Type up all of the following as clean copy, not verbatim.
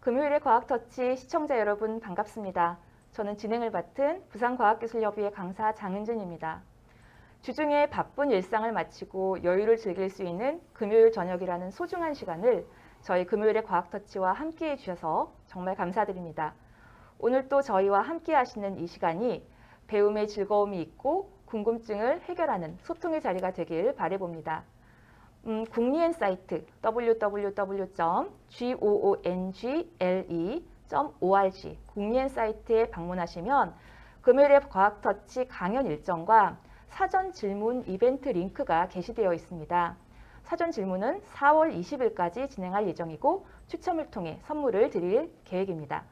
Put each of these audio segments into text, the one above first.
금요일의 과학터치 시청자 여러분 반갑습니다. 저는 진행을 맡은 부산과학기술협의회 강사 장은진입니다. 주중에 바쁜 일상을 마치고 여유를 즐길 수 있는 금요일 저녁이라는 소중한 시간을 저희 금요일의 과학터치와 함께해 주셔서 정말 감사드립니다. 오늘 또 저희와 함께 하시는 이 시간이 배움의 즐거움이 있고 궁금증을 해결하는 소통의 자리가 되길 바라봅니다. 국리엔 사이트 www.goongle.org 국리엔 사이트에 방문하시면 금요일의 과학터치 강연 일정과 사전 질문 이벤트 링크가 게시되어 있습니다. 사전 질문은 4월 20일까지 진행할 예정이고 추첨을 통해 선물을 드릴 계획입니다.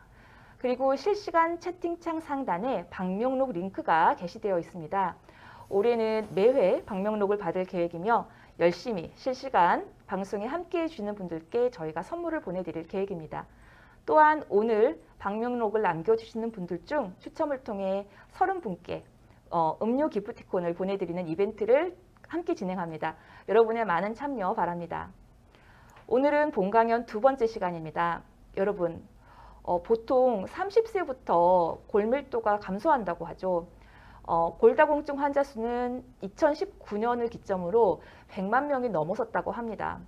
그리고 실시간 채팅창 상단에 방명록 링크가 게시되어 있습니다. 올해는 매회 방명록을 받을 계획이며 열심히 실시간 방송에 함께해 주시는 분들께 저희가 선물을 보내드릴 계획입니다. 또한 오늘 방명록을 남겨주시는 분들 중 추첨을 통해 30분께 음료 기프티콘을 보내드리는 이벤트를 함께 진행합니다. 여러분의 많은 참여 바랍니다. 오늘은 본 강연 두 번째 시간입니다. 여러분, 보통 30세부터 골밀도가 감소한다고 하죠. 골다공증 환자 수는 2019년을 기점으로 100만 명이 넘어섰다고 합니다.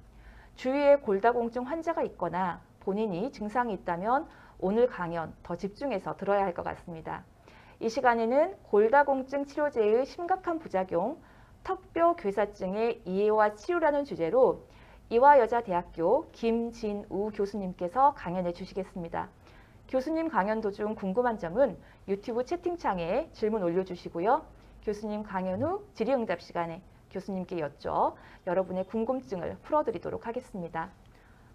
주위에 골다공증 환자가 있거나 본인이 증상이 있다면 오늘 강연 더 집중해서 들어야 할 것 같습니다. 이 시간에는 골다공증 치료제의 심각한 부작용, 턱뼈 괴사증의 이해와 치료라는 주제로 이화여자대학교 김진우 교수님께서 강연해 주시겠습니다. 교수님 강연 도중 궁금한 점은 유튜브 채팅창에 질문 올려주시고요. 교수님 강연 후 질의응답 시간에 교수님께 여쭤 여러분의 궁금증을 풀어드리도록 하겠습니다.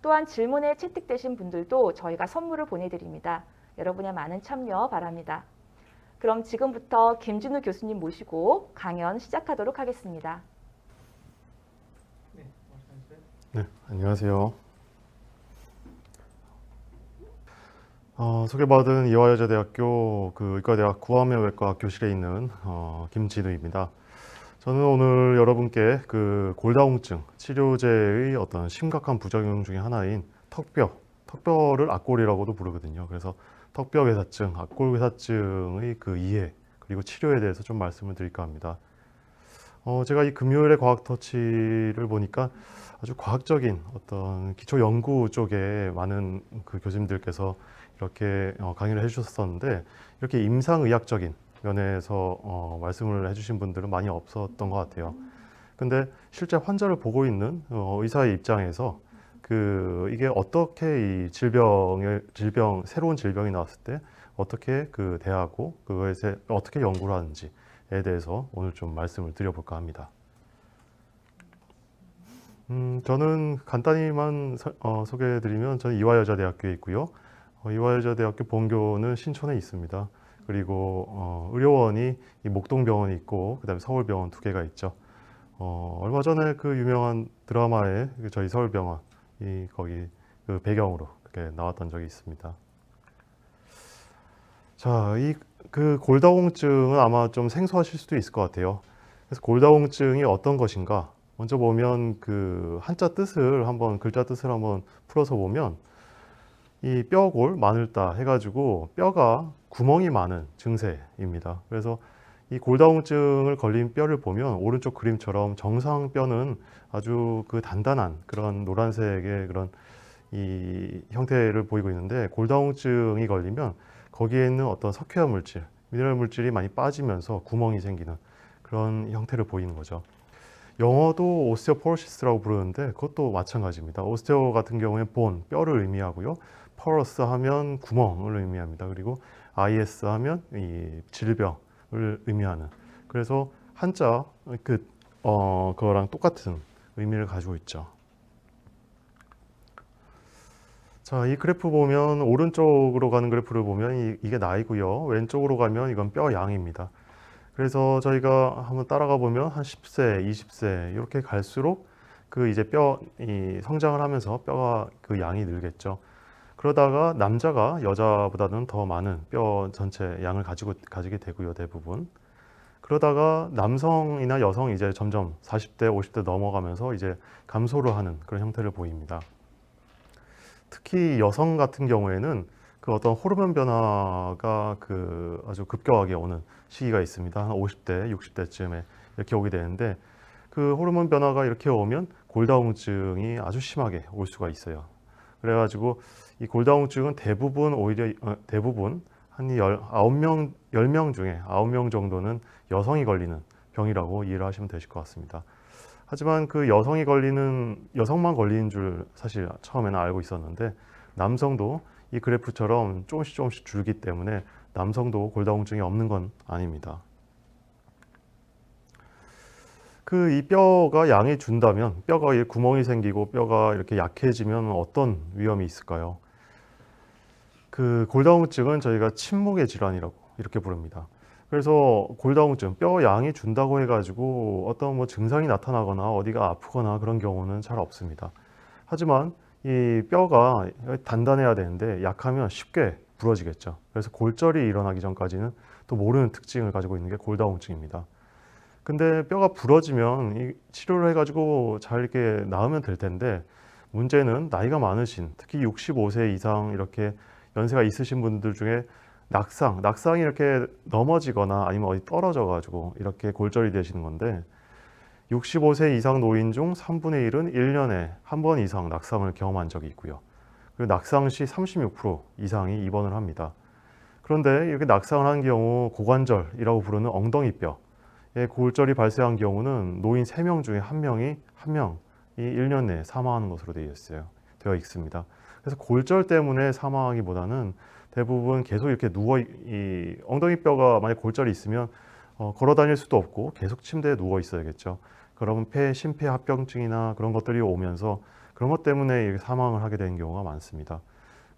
또한 질문에 채택되신 분들도 저희가 선물을 보내드립니다. 여러분의 많은 참여 바랍니다. 그럼 지금부터 김진우 교수님 모시고 강연 시작하도록 하겠습니다. 네, 안녕하세요. 소개받은 이화여자대학교 의과대학 구암외과 교실에 있는 김진우입니다. 저는 오늘 여러분께 골다공증 치료제의 어떤 심각한 부작용 중에 하나인 턱뼈를 앞골이라고도 부르거든요. 그래서 턱뼈 괴사증, 앞골 괴사증의 이해 그리고 치료에 대해서 좀 말씀을 드릴까 합니다. 제가 이 금요일의 과학터치를 보니까 아주 과학적인 어떤 기초 연구 쪽에 많은 교수님들께서 이렇게 강의를 해주셨었는데 이렇게 임상의학적인 면에서 말씀을 해주신 분들은 많이 없었던 것 같아요. 근데 실제 환자를 보고 있는 의사의 입장에서 이게 어떻게 이 새로운 질병이 나왔을 때 어떻게 대하고 그거에 어떻게 연구를 하는지에 대해서 오늘 좀 말씀을 드려볼까 합니다. 저는 간단히만 소개해드리면 저는 이화여자대학교에 있고요. 이화여자대학교 본교는 신촌에 있습니다. 그리고 의료원이 이 목동병원이 있고 그다음에 서울병원 두 개가 있죠. 얼마 전에 유명한 드라마에 저희 서울병원이 거기 배경으로 그렇게 나왔던 적이 있습니다. 자, 골다공증은 아마 좀 생소하실 수도 있을 것 같아요. 그래서 골다공증이 어떤 것인가? 먼저 보면 한자 뜻을 글자 뜻을 한번 풀어서 보면 이 뼈골, 마늘따 해가지고 뼈가 구멍이 많은 증세입니다. 그래서 이 골다공증을 걸린 뼈를 보면 오른쪽 그림처럼 정상 뼈는 아주 단단한 그런 노란색의 그런 이 형태를 보이고 있는데 골다공증이 걸리면 거기에 있는 어떤 석회화 물질, 미네랄 물질이 많이 빠지면서 구멍이 생기는 그런 형태를 보이는 거죠. 영어도 오스테오포로시스라고 부르는데 그것도 마찬가지입니다. 오스테오 같은 경우에 뼈를 의미하고요. 포러스 하면 구멍을 의미합니다. 그리고 IS 하면 이 질병을 의미하는. 그래서 한자 그거랑 똑같은 의미를 가지고 있죠. 자, 이 그래프 보면 오른쪽으로 가는 그래프를 보면 이게 나이고요. 왼쪽으로 가면 이건 뼈 양입니다. 그래서 저희가 한번 따라가 보면 한 10세, 20세 이렇게 갈수록 이제 이 성장을 하면서 뼈가 양이 늘겠죠. 그러다가 남자가 여자보다는 더 많은 뼈 전체 양을 가지게 되고요, 대부분. 그러다가 남성이나 여성이 이제 점점 40대, 50대 넘어가면서 이제 감소를 하는 그런 형태를 보입니다. 특히 여성 같은 경우에는 그 어떤 호르몬 변화가 아주 급격하게 오는 시기가 있습니다. 한 50대, 60대쯤에 이렇게 오게 되는데 그 호르몬 변화가 이렇게 오면 골다공증이 아주 심하게 올 수가 있어요. 그래가지고 이 골다공증은 대부분 한 10명 중에 9명 정도는 여성이 걸리는 병이라고 이해를 하시면 되실 것 같습니다. 하지만 그 여성만 걸리는 줄 사실 처음에는 알고 있었는데 남성도 이 그래프처럼 조금씩 줄기 때문에 남성도 골다공증이 없는 건 아닙니다. 이 뼈가 양이 준다면 뼈가 구멍이 생기고 뼈가 이렇게 약해지면 어떤 위험이 있을까요? 골다공증은 저희가 침묵의 질환이라고 이렇게 부릅니다. 그래서 골다공증, 뼈 양이 준다고 해가지고 어떤 뭐 증상이 나타나거나 어디가 아프거나 그런 경우는 잘 없습니다. 하지만 이 뼈가 단단해야 되는데 약하면 쉽게 부러지겠죠. 그래서 골절이 일어나기 전까지는 또 모르는 특징을 가지고 있는 게 골다공증입니다. 근데 뼈가 부러지면 이 치료를 해가지고 잘 이렇게 나으면 될 텐데 문제는 나이가 많으신 특히 65세 이상 이렇게 연세가 있으신 분들 중에 낙상이 이렇게 넘어지거나 아니면 어디 떨어져 가지고 이렇게 골절이 되시는 건데 65세 이상 노인 중 3분의 1은 1년에 한 번 이상 낙상을 경험한 적이 있고요. 그리고 낙상 시 36% 이상이 입원을 합니다. 그런데 이렇게 낙상을 한 경우 고관절이라고 부르는 엉덩이뼈에 골절이 발생한 경우는 노인 3명 중에 1명이 1년 내에 사망하는 것으로 되어 있습니다. 그래서 골절 때문에 사망하기보다는 대부분 계속 이렇게 이 엉덩이뼈가 만약 골절이 있으면 걸어 다닐 수도 없고 계속 침대에 누워 있어야겠죠. 그러면 심폐합병증이나 그런 것들이 오면서 그런 것 때문에 이렇게 사망을 하게 되는 경우가 많습니다.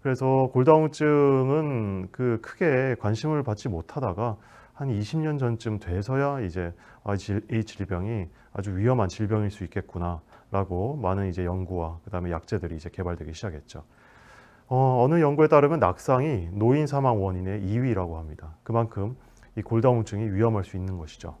그래서 골다공증은 크게 관심을 받지 못하다가 한 20년 전쯤 돼서야 이제 이 질병이 아주 위험한 질병일 수 있겠구나라고 많은 이제 연구와 그다음에 약제들이 이제 개발되기 시작했죠. 어느 연구에 따르면 낙상이 노인 사망 원인의 2위라고 합니다. 그만큼 이 골다공증이 위험할 수 있는 것이죠.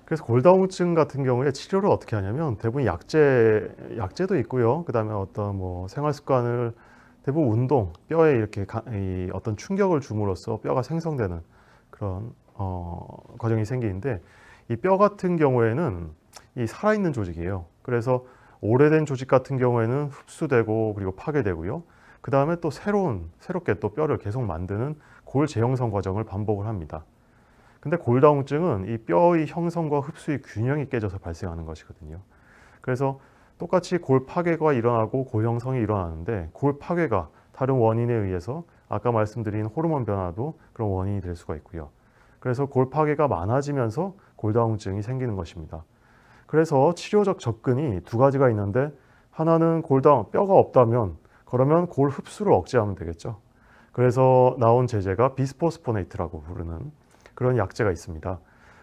그래서 골다공증 같은 경우에 치료를 어떻게 하냐면 대부분 약제도 있고요. 그다음에 어떤 뭐 생활 습관을 대부분 운동, 뼈에 이렇게 어떤 충격을 줌으로써 뼈가 생성되는 그런 과정이 생기는데 이 뼈 같은 경우에는 이 살아있는 조직이에요. 그래서 오래된 조직 같은 경우에는 흡수되고 그리고 파괴되고요. 그 다음에 또 새롭게 또 뼈를 계속 만드는 골 재형성 과정을 반복을 합니다. 근데 골다공증은 이 뼈의 형성과 흡수의 균형이 깨져서 발생하는 것이거든요. 그래서 똑같이 골 파괴가 일어나고 골 형성이 일어나는데 골 파괴가 다른 원인에 의해서 아까 말씀드린 호르몬 변화도 그런 원인이 될 수가 있고요. 그래서 골 파괴가 많아지면서 골다공증이 생기는 것입니다. 그래서 치료적 접근이 두 가지가 있는데 하나는 뼈가 없다면 그러면 골 흡수를 억제하면 되겠죠. 그래서 나온 제제가 비스포스포네이트라고 부르는 그런 약제가 있습니다.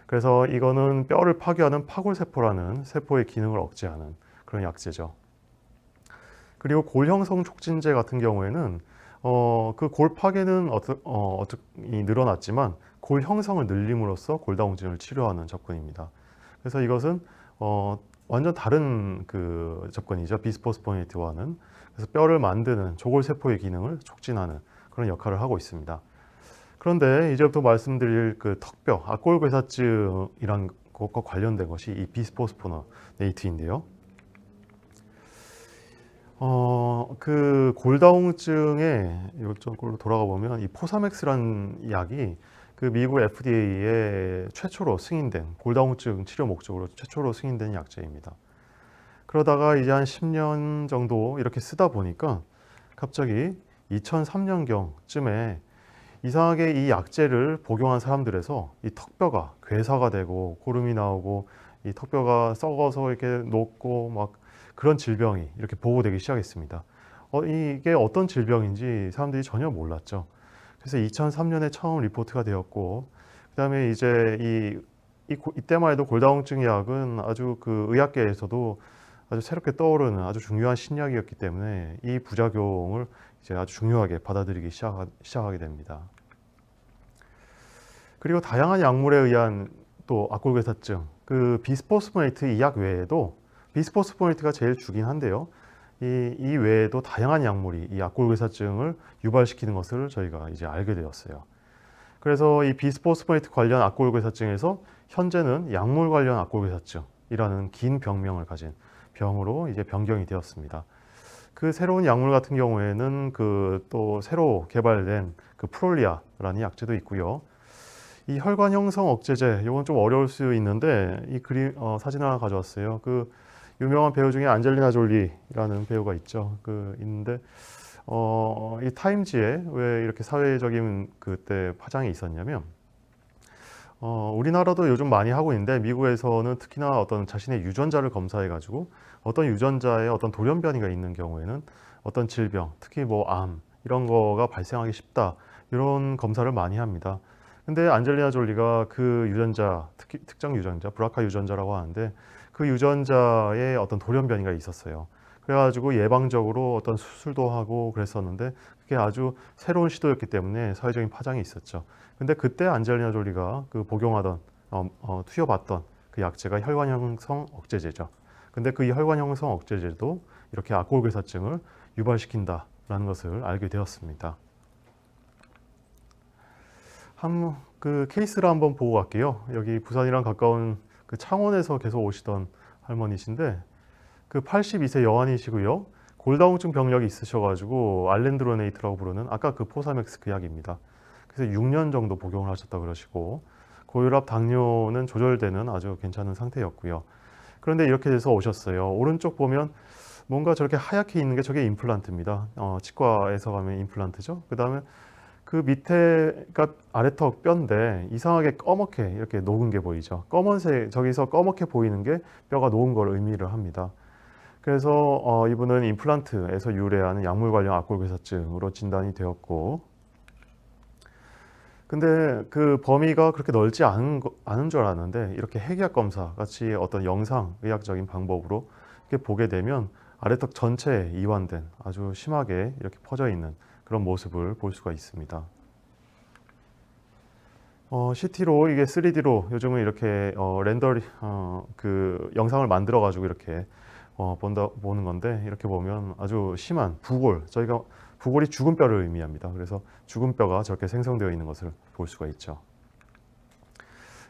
그래서 이거는 뼈를 파괴하는 파골세포라는 세포의 기능을 억제하는 그런 약제죠. 그리고 골 형성 촉진제 같은 경우에는 그 골 파괴는 늘어났지만 골 형성을 늘림으로써 골다공증을 치료하는 접근입니다. 그래서 이것은 완전 다른 접근이죠. 비스포스포네이트와는. 그래서 뼈를 만드는 조골세포의 기능을 촉진하는 그런 역할을 하고 있습니다. 그런데 이제부터 말씀드릴 턱뼈, 악골괴사증이란 것과 관련된 것이 이 비스포스포네이트인데요. 골다공증에 이쪽으로 돌아가 보면 이 포사맥스라는 약이 미국 FDA에 최초로 승인된 골다공증 치료 목적으로 최초로 승인된 약제입니다. 그러다가 이제 한 10년 정도 이렇게 쓰다 보니까 갑자기 2003년경쯤에 이상하게 이 약제를 복용한 사람들에서 이 턱뼈가 괴사가 되고 고름이 나오고 이 턱뼈가 썩어서 이렇게 녹고 막 그런 질병이 이렇게 보고되기 시작했습니다. 이게 어떤 질병인지 사람들이 전혀 몰랐죠. 그래서 2003년에 처음 리포트가 되었고, 그다음에 이제 이때만 해도 골다공증 약은 아주 의학계에서도 아주 새롭게 떠오르는 아주 중요한 신약이었기 때문에 이 부작용을 이제 아주 중요하게 받아들이기 시작하게 됩니다. 그리고 다양한 약물에 의한 또 악골괴사증, 비스포스포네이트 이 약 외에도 비스포스포네이트가 제일 주긴 한데요. 이 외에도 다양한 약물이 이 악골괴사증을 유발시키는 것을 저희가 이제 알게 되었어요. 그래서 이 비스포스포네이트 관련 악골괴사증에서 현재는 약물 관련 악골괴사증이라는 긴 병명을 가진 병으로 이제 변경이 되었습니다. 그 새로운 약물 같은 경우에는 그 또 새로 개발된 그 프롤리아라는 약제도 있고요. 이 혈관 형성 억제제, 이건 좀 어려울 수 있는데 이 그림 사진 하나 가져왔어요. 그 유명한 배우 중에 안젤리나 졸리라는 배우가 있죠. 그 있는데 이 타임지에 왜 이렇게 사회적인 그때 파장이 있었냐면 우리나라도 요즘 많이 하고 있는데 미국에서는 특히나 어떤 자신의 유전자를 검사해 가지고 어떤 유전자에 어떤 돌연변이가 있는 경우에는 어떤 질병, 특히 뭐 암 이런 거가 발생하기 쉽다 이런 검사를 많이 합니다. 근데 안젤리나 졸리가 그 유전자, 특히 특정 유전자, 브라카 유전자라고 하는데 그 유전자에 어떤 돌연변이가 있었어요. 그래가지고 예방적으로 어떤 수술도 하고 그랬었는데 그게 아주 새로운 시도였기 때문에 사회적인 파장이 있었죠. 근데 그때 안젤리나 졸리가 그 복용하던 투여받던 그 약제가 혈관 형성 억제제죠. 근데 그 혈관 형성 억제제도 이렇게 악골괴사증을 유발시킨다라는 것을 알게 되었습니다. 그 케이스를 한번 보고 갈게요. 여기 부산이랑 가까운 그 창원에서 계속 오시던 할머니신데 그 82세 여환이시고요. 골다공증 병력이 있으셔가지고 알렌드로네이트라고 부르는 아까 그 포사맥스 그 약입니다. 그래서 6년 정도 복용을 하셨다 그러시고 고혈압, 당뇨는 조절되는 아주 괜찮은 상태였고요. 그런데 이렇게 돼서 오셨어요. 오른쪽 보면 뭔가 저렇게 하얗게 있는 게 저게 임플란트입니다. 치과에서 가면 임플란트죠. 그 다음에 그 밑에가 아래턱 뼈인데 이상하게 꺼멓게 이렇게 녹은 게 보이죠. 검은색, 저기서 꺼멓게 보이는 게 뼈가 녹은 걸 의미를 합니다. 그래서 이분은 임플란트에서 유래하는 약물 관련 악골괴사증으로 진단이 되었고, 근데 그 범위가 그렇게 넓지 않은 줄 알았는데 이렇게 핵약 검사 같이 어떤 영상 의학적인 방법으로 이렇게 보게 되면 아래턱 전체에 이완된 아주 심하게 이렇게 퍼져 있는 그런 모습을 볼 수가 있습니다. CT로 이게 3D로 요즘은 이렇게 렌더링 그 영상을 만들어 가지고 이렇게 보는 건데 이렇게 보면 아주 심한 부골, 저희가 부골이 죽은 뼈를 의미합니다. 그래서 죽은 뼈가 저렇게 생성되어 있는 것을 볼 수가 있죠.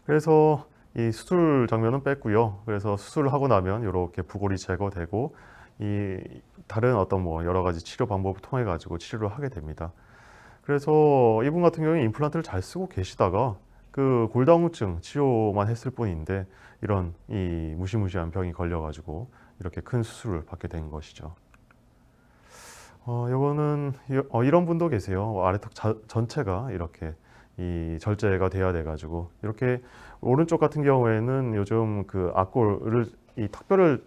그래서 이 수술 장면은 뺐고요. 그래서 수술을 하고 나면 이렇게 부골이 제거되고 이 다른 어떤 뭐 여러 가지 치료 방법을 통해 가지고 치료를 하게 됩니다. 그래서 이분 같은 경우에 임플란트를 잘 쓰고 계시다가 그 골다공증 치료만 했을 뿐인데 이런 이 무시무시한 병이 걸려가지고 이렇게 큰 수술을 받게 된 것이죠. 요거는 이런 분도 계세요. 아래턱 전체가 이렇게 이 절제가 돼야 돼가지고 이렇게 오른쪽 같은 경우에는 요즘 그 악골을 이 턱뼈를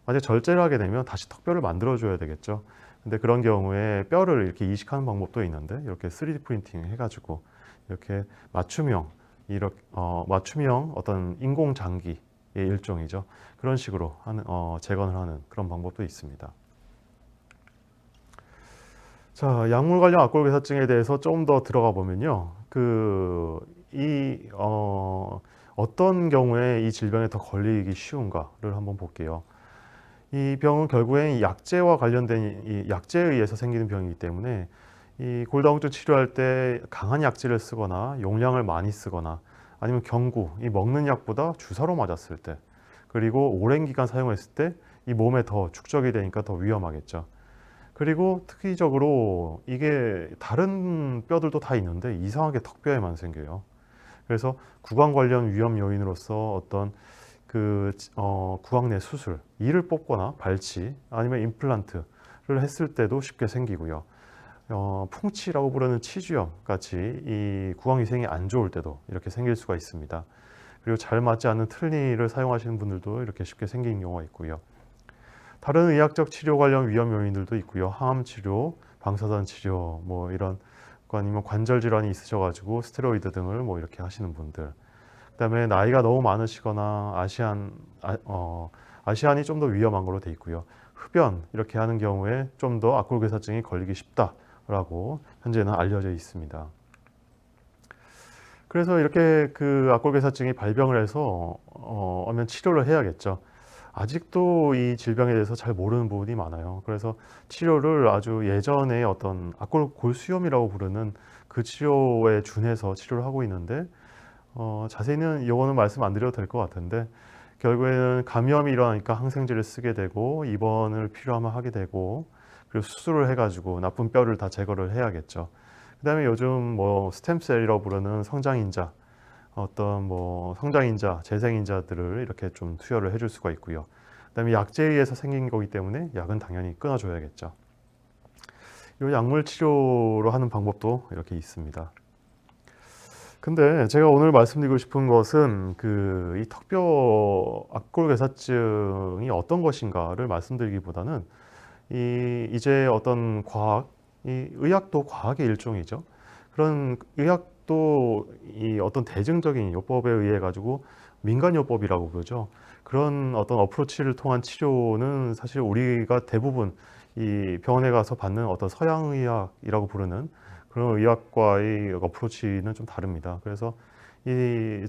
만약 절제를 하게 되면 다시 턱뼈를 만들어줘야 되겠죠. 근데 그런 경우에 뼈를 이렇게 이식하는 방법도 있는데 이렇게 3D 프린팅 해가지고 이렇게 맞춤형 어떤 인공 장기의 일종이죠. 그런 식으로 하는 재건을 하는 그런 방법도 있습니다. 자, 약물 관련 악골괴사증에 대해서 좀 더 들어가 보면요. 어떤 경우에 이 질병에 더 걸리기 쉬운가를 한번 볼게요. 이 병은 결국엔 약제와 관련된 이 약제에 의해서 생기는 병이기 때문에 이 골다공증 치료할 때 강한 약제를 쓰거나 용량을 많이 쓰거나 아니면 경구, 이 먹는 약보다 주사로 맞았을 때 그리고 오랜 기간 사용했을 때 이 몸에 더 축적이 되니까 더 위험하겠죠. 그리고 특이적으로 이게 다른 뼈들도 다 있는데 이상하게 턱뼈에만 생겨요. 그래서 구강 관련 위험 요인으로서 어떤 구강 내 수술, 이를 뽑거나 발치 아니면 임플란트를 했을 때도 쉽게 생기고요. 풍치라고 부르는 치주염 같이 이 구강 위생이 안 좋을 때도 이렇게 생길 수가 있습니다. 그리고 잘 맞지 않는 틀니를 사용하시는 분들도 이렇게 쉽게 생기는 경우가 있고요. 다른 의학적 치료 관련 위험 요인들도 있고요. 항암 치료, 방사선 치료, 뭐 이런 아니면 관절 질환이 있으셔가지고 스테로이드 등을 뭐 이렇게 하시는 분들. 그다음에 나이가 너무 많으시거나 아시안이 좀 더 위험한 걸로 돼 있고요. 흡연 이렇게 하는 경우에 좀 더 악골괴사증이 걸리기 쉽다라고 현재는 알려져 있습니다. 그래서 이렇게 그 악골괴사증이 발병을 해서 하면 치료를 해야겠죠. 아직도 이 질병에 대해서 잘 모르는 부분이 많아요. 그래서 치료를 아주 예전에 어떤 골수염이라고 부르는 그 치료에 준해서 치료를 하고 있는데 자세히는 이거는 말씀 안 드려도 될 것 같은데 결국에는 감염이 일어나니까 항생제를 쓰게 되고 입원을 필요하면 하게 되고 그리고 수술을 해가지고 나쁜 뼈를 다 제거를 해야겠죠. 그다음에 요즘 뭐 스템셀이라고 부르는 성장인자 어떤 뭐 성장인자, 재생인자들을 이렇게 좀 투여를 해줄 수가 있고요. 그다음에 약제에 의해서 생긴 거기 때문에 약은 당연히 끊어줘야겠죠. 이 약물 치료로 하는 방법도 이렇게 있습니다. 근데 제가 오늘 말씀드리고 싶은 것은 이 턱뼈 악골괴사증이 어떤 것인가를 말씀드리기보다는 이제 어떤 과학, 이 의학도 과학의 일종이죠. 그런 의학도 이 어떤 대증적인 요법에 의해 가지고 민간요법이라고 그러죠. 그런 어떤 어프로치를 통한 치료는 사실 우리가 대부분 이 병원에 가서 받는 어떤 서양의학이라고 부르는 그런 의학과의 어프로치는 좀 다릅니다. 그래서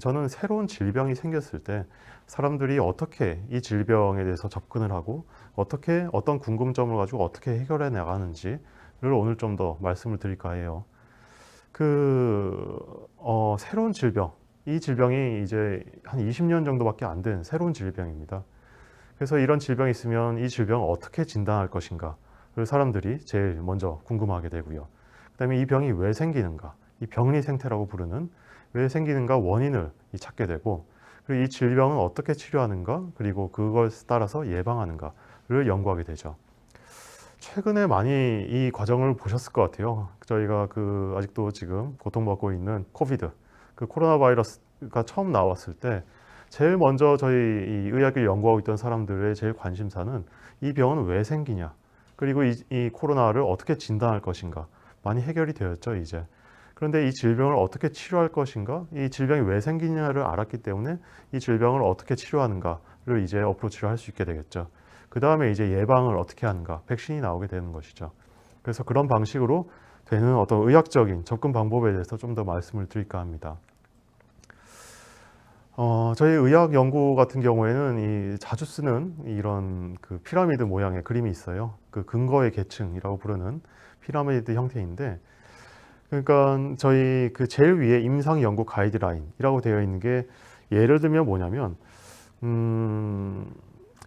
저는 새로운 질병이 생겼을 때 사람들이 어떻게 이 질병에 대해서 접근을 하고 어떻게 어떤 궁금점을 가지고 어떻게 해결해 나가는지를 오늘 좀 더 말씀을 드릴까 해요. 새로운 질병, 이 질병이 이제 한 20년 정도밖에 안 된 새로운 질병입니다. 그래서 이런 질병이 있으면 이 질병을 어떻게 진단할 것인가를 사람들이 제일 먼저 궁금하게 되고요. 그다음에 이 병이 왜 생기는가, 이 병리 생태라고 부르는 왜 생기는가 원인을 찾게 되고 그리고 이 질병은 어떻게 치료하는가 그리고 그걸 따라서 예방하는가를 연구하게 되죠. 최근에 많이 이 과정을 보셨을 것 같아요. 저희가 아직도 지금 고통받고 있는 코비드, 코로나 바이러스가 처음 나왔을 때 제일 먼저 저희 이 의학을 연구하고 있던 사람들의 제일 관심사는 이 병은 왜 생기냐, 그리고 이 코로나를 어떻게 진단할 것인가 많이 해결이 되었죠, 이제. 그런데 이 질병을 어떻게 치료할 것인가, 이 질병이 왜 생기냐를 알았기 때문에 이 질병을 어떻게 치료하는가를 이제 어프로치를 할 수 있게 되겠죠. 그 다음에 이제 예방을 어떻게 하는가, 백신이 나오게 되는 것이죠. 그래서 그런 방식으로 되는 어떤 의학적인 접근 방법에 대해서 좀 더 말씀을 드릴까 합니다. 저희 의학 연구 같은 경우에는 자주 쓰는 이런 피라미드 모양의 그림이 있어요. 근거의 계층이라고 부르는 피라미드 형태인데, 그러니까 저희 제일 위에 임상 연구 가이드라인이라고 되어 있는 게 예를 들면 뭐냐면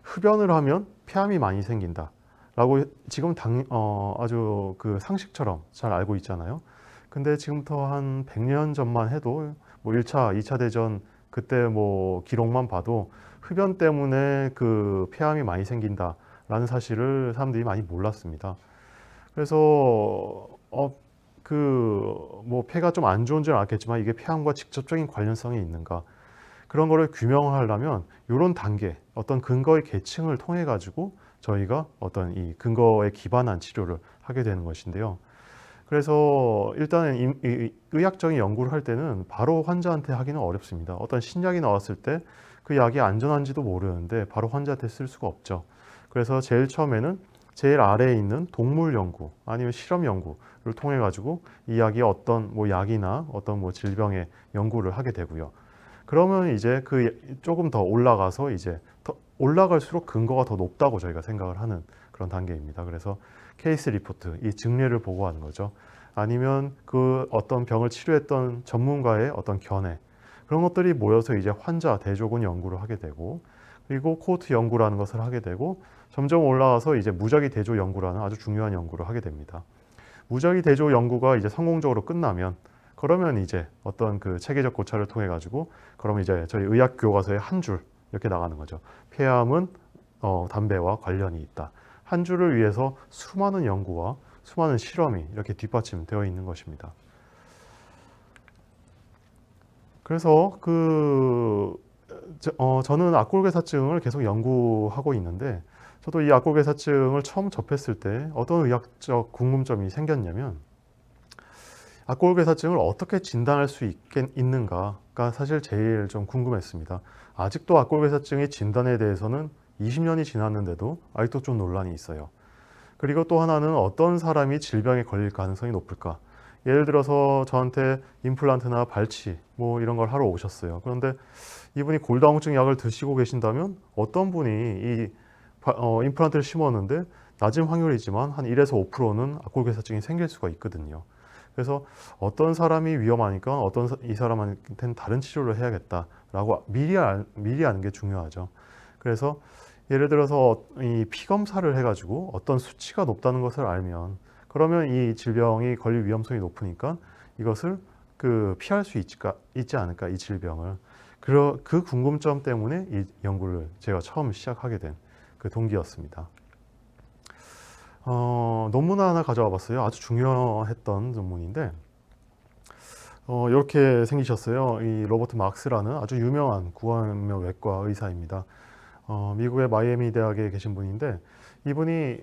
흡연을 하면 폐암이 많이 생긴다 라고 지금 아주 상식처럼 잘 알고 있잖아요. 근데 지금부터 한 100년 전만 해도 뭐 1차, 2차 대전 그때 뭐 기록만 봐도 흡연 때문에 폐암이 많이 생긴다라는 사실을 사람들이 많이 몰랐습니다. 그래서 뭐 폐가 좀 안 좋은 줄 알았겠지만 이게 폐암과 직접적인 관련성이 있는가, 그런 거를 규명하려면 이런 단계, 어떤 근거의 계층을 통해 가지고 저희가 어떤 이 근거에 기반한 치료를 하게 되는 것인데요. 그래서 일단은 의학적인 연구를 할 때는 바로 환자한테 하기는 어렵습니다. 어떤 신약이 나왔을 때 그 약이 안전한지도 모르는데 바로 환자한테 쓸 수가 없죠. 그래서 제일 처음에는 제일 아래에 있는 동물 연구 아니면 실험 연구를 통해 가지고 이 약이 어떤 뭐 약이나 어떤 뭐 질병의 연구를 하게 되고요. 그러면 이제 조금 더 올라가서 이제 더 올라갈수록 근거가 더 높다고 저희가 생각을 하는 그런 단계입니다. 그래서 케이스 리포트, 이 증례를 보고하는 거죠. 아니면 어떤 병을 치료했던 전문가의 어떤 견해, 그런 것들이 모여서 이제 환자 대조군 연구를 하게 되고, 그리고 코호트 연구라는 것을 하게 되고, 점점 올라가서 이제 무작위 대조 연구라는 아주 중요한 연구를 하게 됩니다. 무작위 대조 연구가 이제 성공적으로 끝나면, 그러면 이제 어떤 체계적 고찰을 통해 가지고, 그러면 이제 저희 의학 교과서에 한 줄 이렇게 나가는 거죠. 폐암은 담배와 관련이 있다. 한 줄을 위해서 수많은 연구와 수많은 실험이 이렇게 뒷받침되어 있는 것입니다. 그래서 저는 악골괴사증을 계속 연구하고 있는데, 저도 이 악골괴사증을 처음 접했을 때 어떤 의학적 궁금점이 생겼냐면, 악골괴사증을 어떻게 진단할 수 있는가가 사실 제일 좀 궁금했습니다. 아직도 악골괴사증의 진단에 대해서는 20년이 지났는데도 아직도 좀 논란이 있어요. 그리고 또 하나는 어떤 사람이 질병에 걸릴 가능성이 높을까? 예를 들어서 저한테 임플란트나 발치 뭐 이런 걸 하러 오셨어요. 그런데 이분이 골다공증 약을 드시고 계신다면 어떤 분이 이 임플란트를 심었는데 낮은 확률이지만 한 1에서 5%는 악골괴사증이 생길 수가 있거든요. 그래서 어떤 사람이 위험하니까 이 사람한테는 다른 치료를 해야겠다라고 미리 아는 게 중요하죠. 그래서 예를 들어서 이 피 검사를 해가지고 어떤 수치가 높다는 것을 알면 그러면 이 질병이 걸릴 위험성이 높으니까 이것을 피할 수 있지 않을까, 이 질병을. 그 궁금점 때문에 이 연구를 제가 처음 시작하게 된 그 동기였습니다. 논문 하나 가져와 봤어요. 아주 중요했던 논문인데 이렇게 생기셨어요. 이 로버트 막스라는 아주 유명한 구강염려 외과 의사입니다. 미국의 마이애미 대학에 계신 분인데 이분이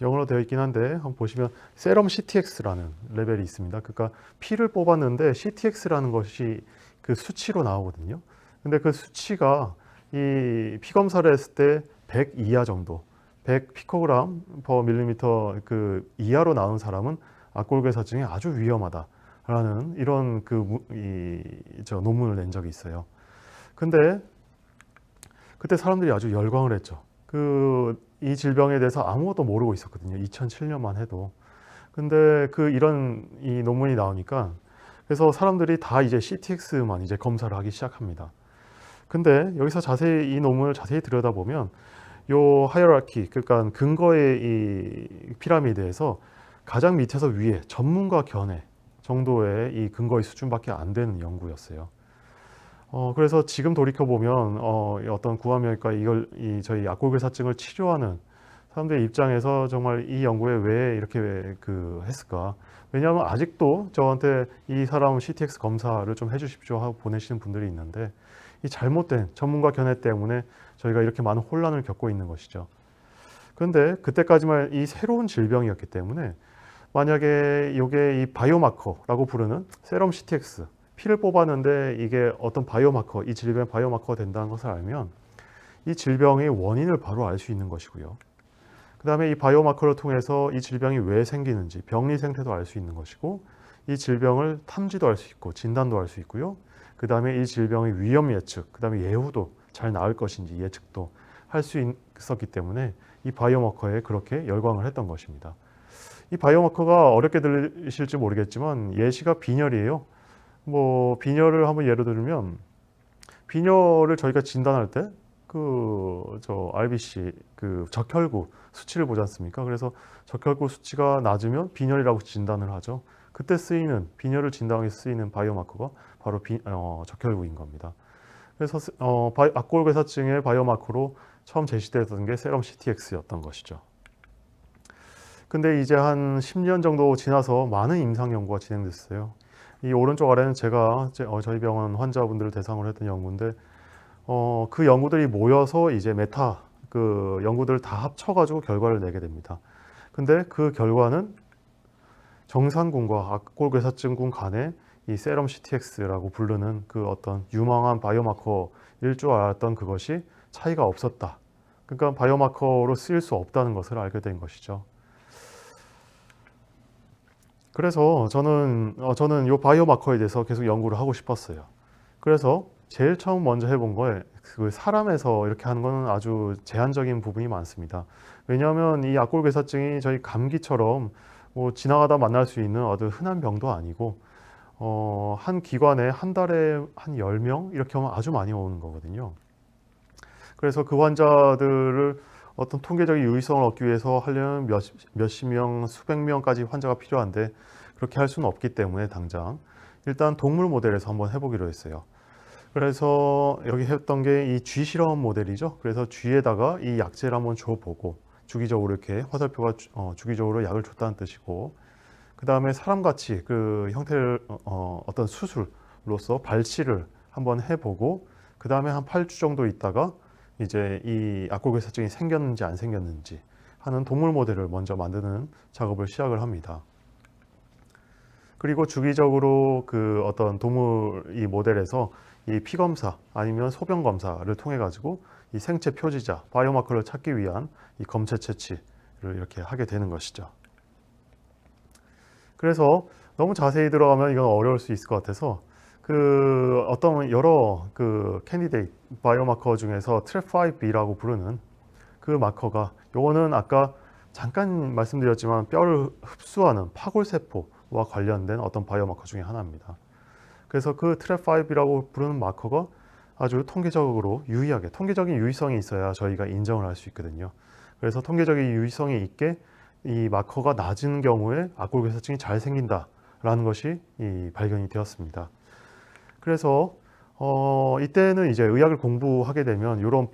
영어로 되어 있긴 한데 한번 보시면 세럼 CTX라는 레벨이 있습니다. 그러니까 피를 뽑았는데 CTX라는 것이 그 수치로 나오거든요. 근데 그 수치가 이 피 검사를 했을 때 100 이하 정도, 100 피코그램 per 밀리미터 그 이하로 나온 사람은 악골괴사증이 아주 위험하다라는 이런 논문을 낸 적이 있어요. 근데 그때 사람들이 아주 열광을 했죠. 이 질병에 대해서 아무것도 모르고 있었거든요. 2007년만 해도. 근데 이런 이 논문이 나오니까 그래서 사람들이 다 이제 CTX만 이제 검사를 하기 시작합니다. 근데 여기서 이 논문을 자세히 들여다보면 요 하이어라키, 그러니까 근거의 이 피라미드에서 가장 밑에서 위에 전문가 견해 정도의 이 근거의 수준밖에 안 되는 연구였어요. 그래서 지금 돌이켜보면 어떤 구강염려과 저희 악골괴사증을 치료하는 사람들의 입장에서 정말 이 연구에 왜 이렇게 했을까? 왜냐하면 아직도 저한테 이 사람 CTX 검사를 좀 해주십시오 하고 보내시는 분들이 있는데 이 잘못된 전문가 견해 때문에 저희가 이렇게 많은 혼란을 겪고 있는 것이죠. 그런데 그때까지만 이 새로운 질병이었기 때문에 만약에 이게 이 바이오마커라고 부르는 세럼 CTX 피를 뽑았는데 이게 어떤 바이오마커, 이 질병의 바이오마커가 된다는 것을 알면 이 질병의 원인을 바로 알 수 있는 것이고요. 그 다음에 이 바이오마커를 통해서 이 질병이 왜 생기는지 병리 생태도 알 수 있는 것이고 이 질병을 탐지도 할 수 있고 진단도 할 수 있고요. 그 다음에 이 질병의 위험 예측, 그 다음에 예후도 잘 나을 것인지 예측도 할 수 있었기 때문에 이 바이오마커에 그렇게 열광을 했던 것입니다. 이 바이오마커가 어렵게 들리실지 모르겠지만 예시가 빈혈이에요. 빈혈을 한번 예로 들면 빈혈을 저희가 진단할 때 RBC 적혈구 수치를 보지 않습니까? 그래서 적혈구 수치가 낮으면 빈혈이라고 진단을 하죠. 그때 빈혈을 진단하기 쓰이는 바이오마커가 바로 적혈구인 겁니다. 그래서 악골괴사증의 바이오마커로 처음 제시됐던 게 세럼 CTX였던 것이죠. 근데 이제 한 10년 정도 지나서 많은 임상 연구가 진행됐어요. 이 오른쪽 아래는 제가 저희 병원 환자분들을 대상으로 했던 연구인데 그 연구들이 모여서 이제 연구들을 다 합쳐가지고 결과를 내게 됩니다. 근데 그 결과는 정상군과 악골괴사증군 간에 이 세럼 CTX라고 부르는 어떤 유망한 바이오마커일 줄 알았던 그것이 차이가 없었다. 그러니까 바이오마커로 쓰일 수 없다는 것을 알게 된 것이죠. 그래서 저는 이 바이오마커에 대해서 계속 연구를 하고 싶었어요. 그래서 제일 처음 먼저 해본 거에 사람에서 이렇게 하는 거는 아주 제한적인 부분이 많습니다. 왜냐하면 이 악골괴사증이 저희 감기처럼 지나가다 만날 수 있는 아주 흔한 병도 아니고 한 기관에 한 달에 한 10명 이렇게 오면 아주 많이 오는 거거든요. 그래서 그 환자들을 어떤 통계적인 유의성을 얻기 위해서 하려면 몇십 명, 수백 명까지 환자가 필요한데 그렇게 할 수는 없기 때문에 당장 일단 동물 모델에서 한번 해보기로 했어요. 그래서 여기 했던 게 이 쥐 실험 모델이죠. 그래서 쥐에다가 이 약제를 한번 줘보고 주기적으로 이렇게 화살표가 주기적으로 약을 줬다는 뜻이고 그 다음에 사람같이 그 형태를 어떤 수술로서 발치를 한번 해보고 그 다음에 한 8주 정도 있다가 이제 이 악골괴사증이 생겼는지 안 생겼는지 하는 동물 모델을 먼저 만드는 작업을 시작을 합니다. 그리고 주기적으로 어떤 동물 이 모델에서 이 피검사 아니면 소변 검사를 통해 가지고 이 생체 표지자 바이오마커를 찾기 위한 이 검체 채취를 이렇게 하게 되는 것이죠. 그래서 너무 자세히 들어가면 이건 어려울 수 있을 것 같아서 그 어떤 여러 그 캔디데이트 바이오마커 중에서 TREP5B라고 부르는 그 마커가, 요거는 아까 잠깐 말씀드렸지만 뼈를 흡수하는 파골세포와 관련된 어떤 바이오마커 중에 하나입니다. 그래서 그 TREP5B라고 부르는 마커가 아주 통계적으로 유의하게, 통계적인 유의성이 있어야 저희가 인정을 할 수 있거든요. 그래서 통계적인 유의성이 있게 이 마커가 낮은 경우에 악골괴사증이 잘 생긴다라는 것이 발견이 되었습니다. 그래서 이때는 이제 의학을 공부하게 되면 이런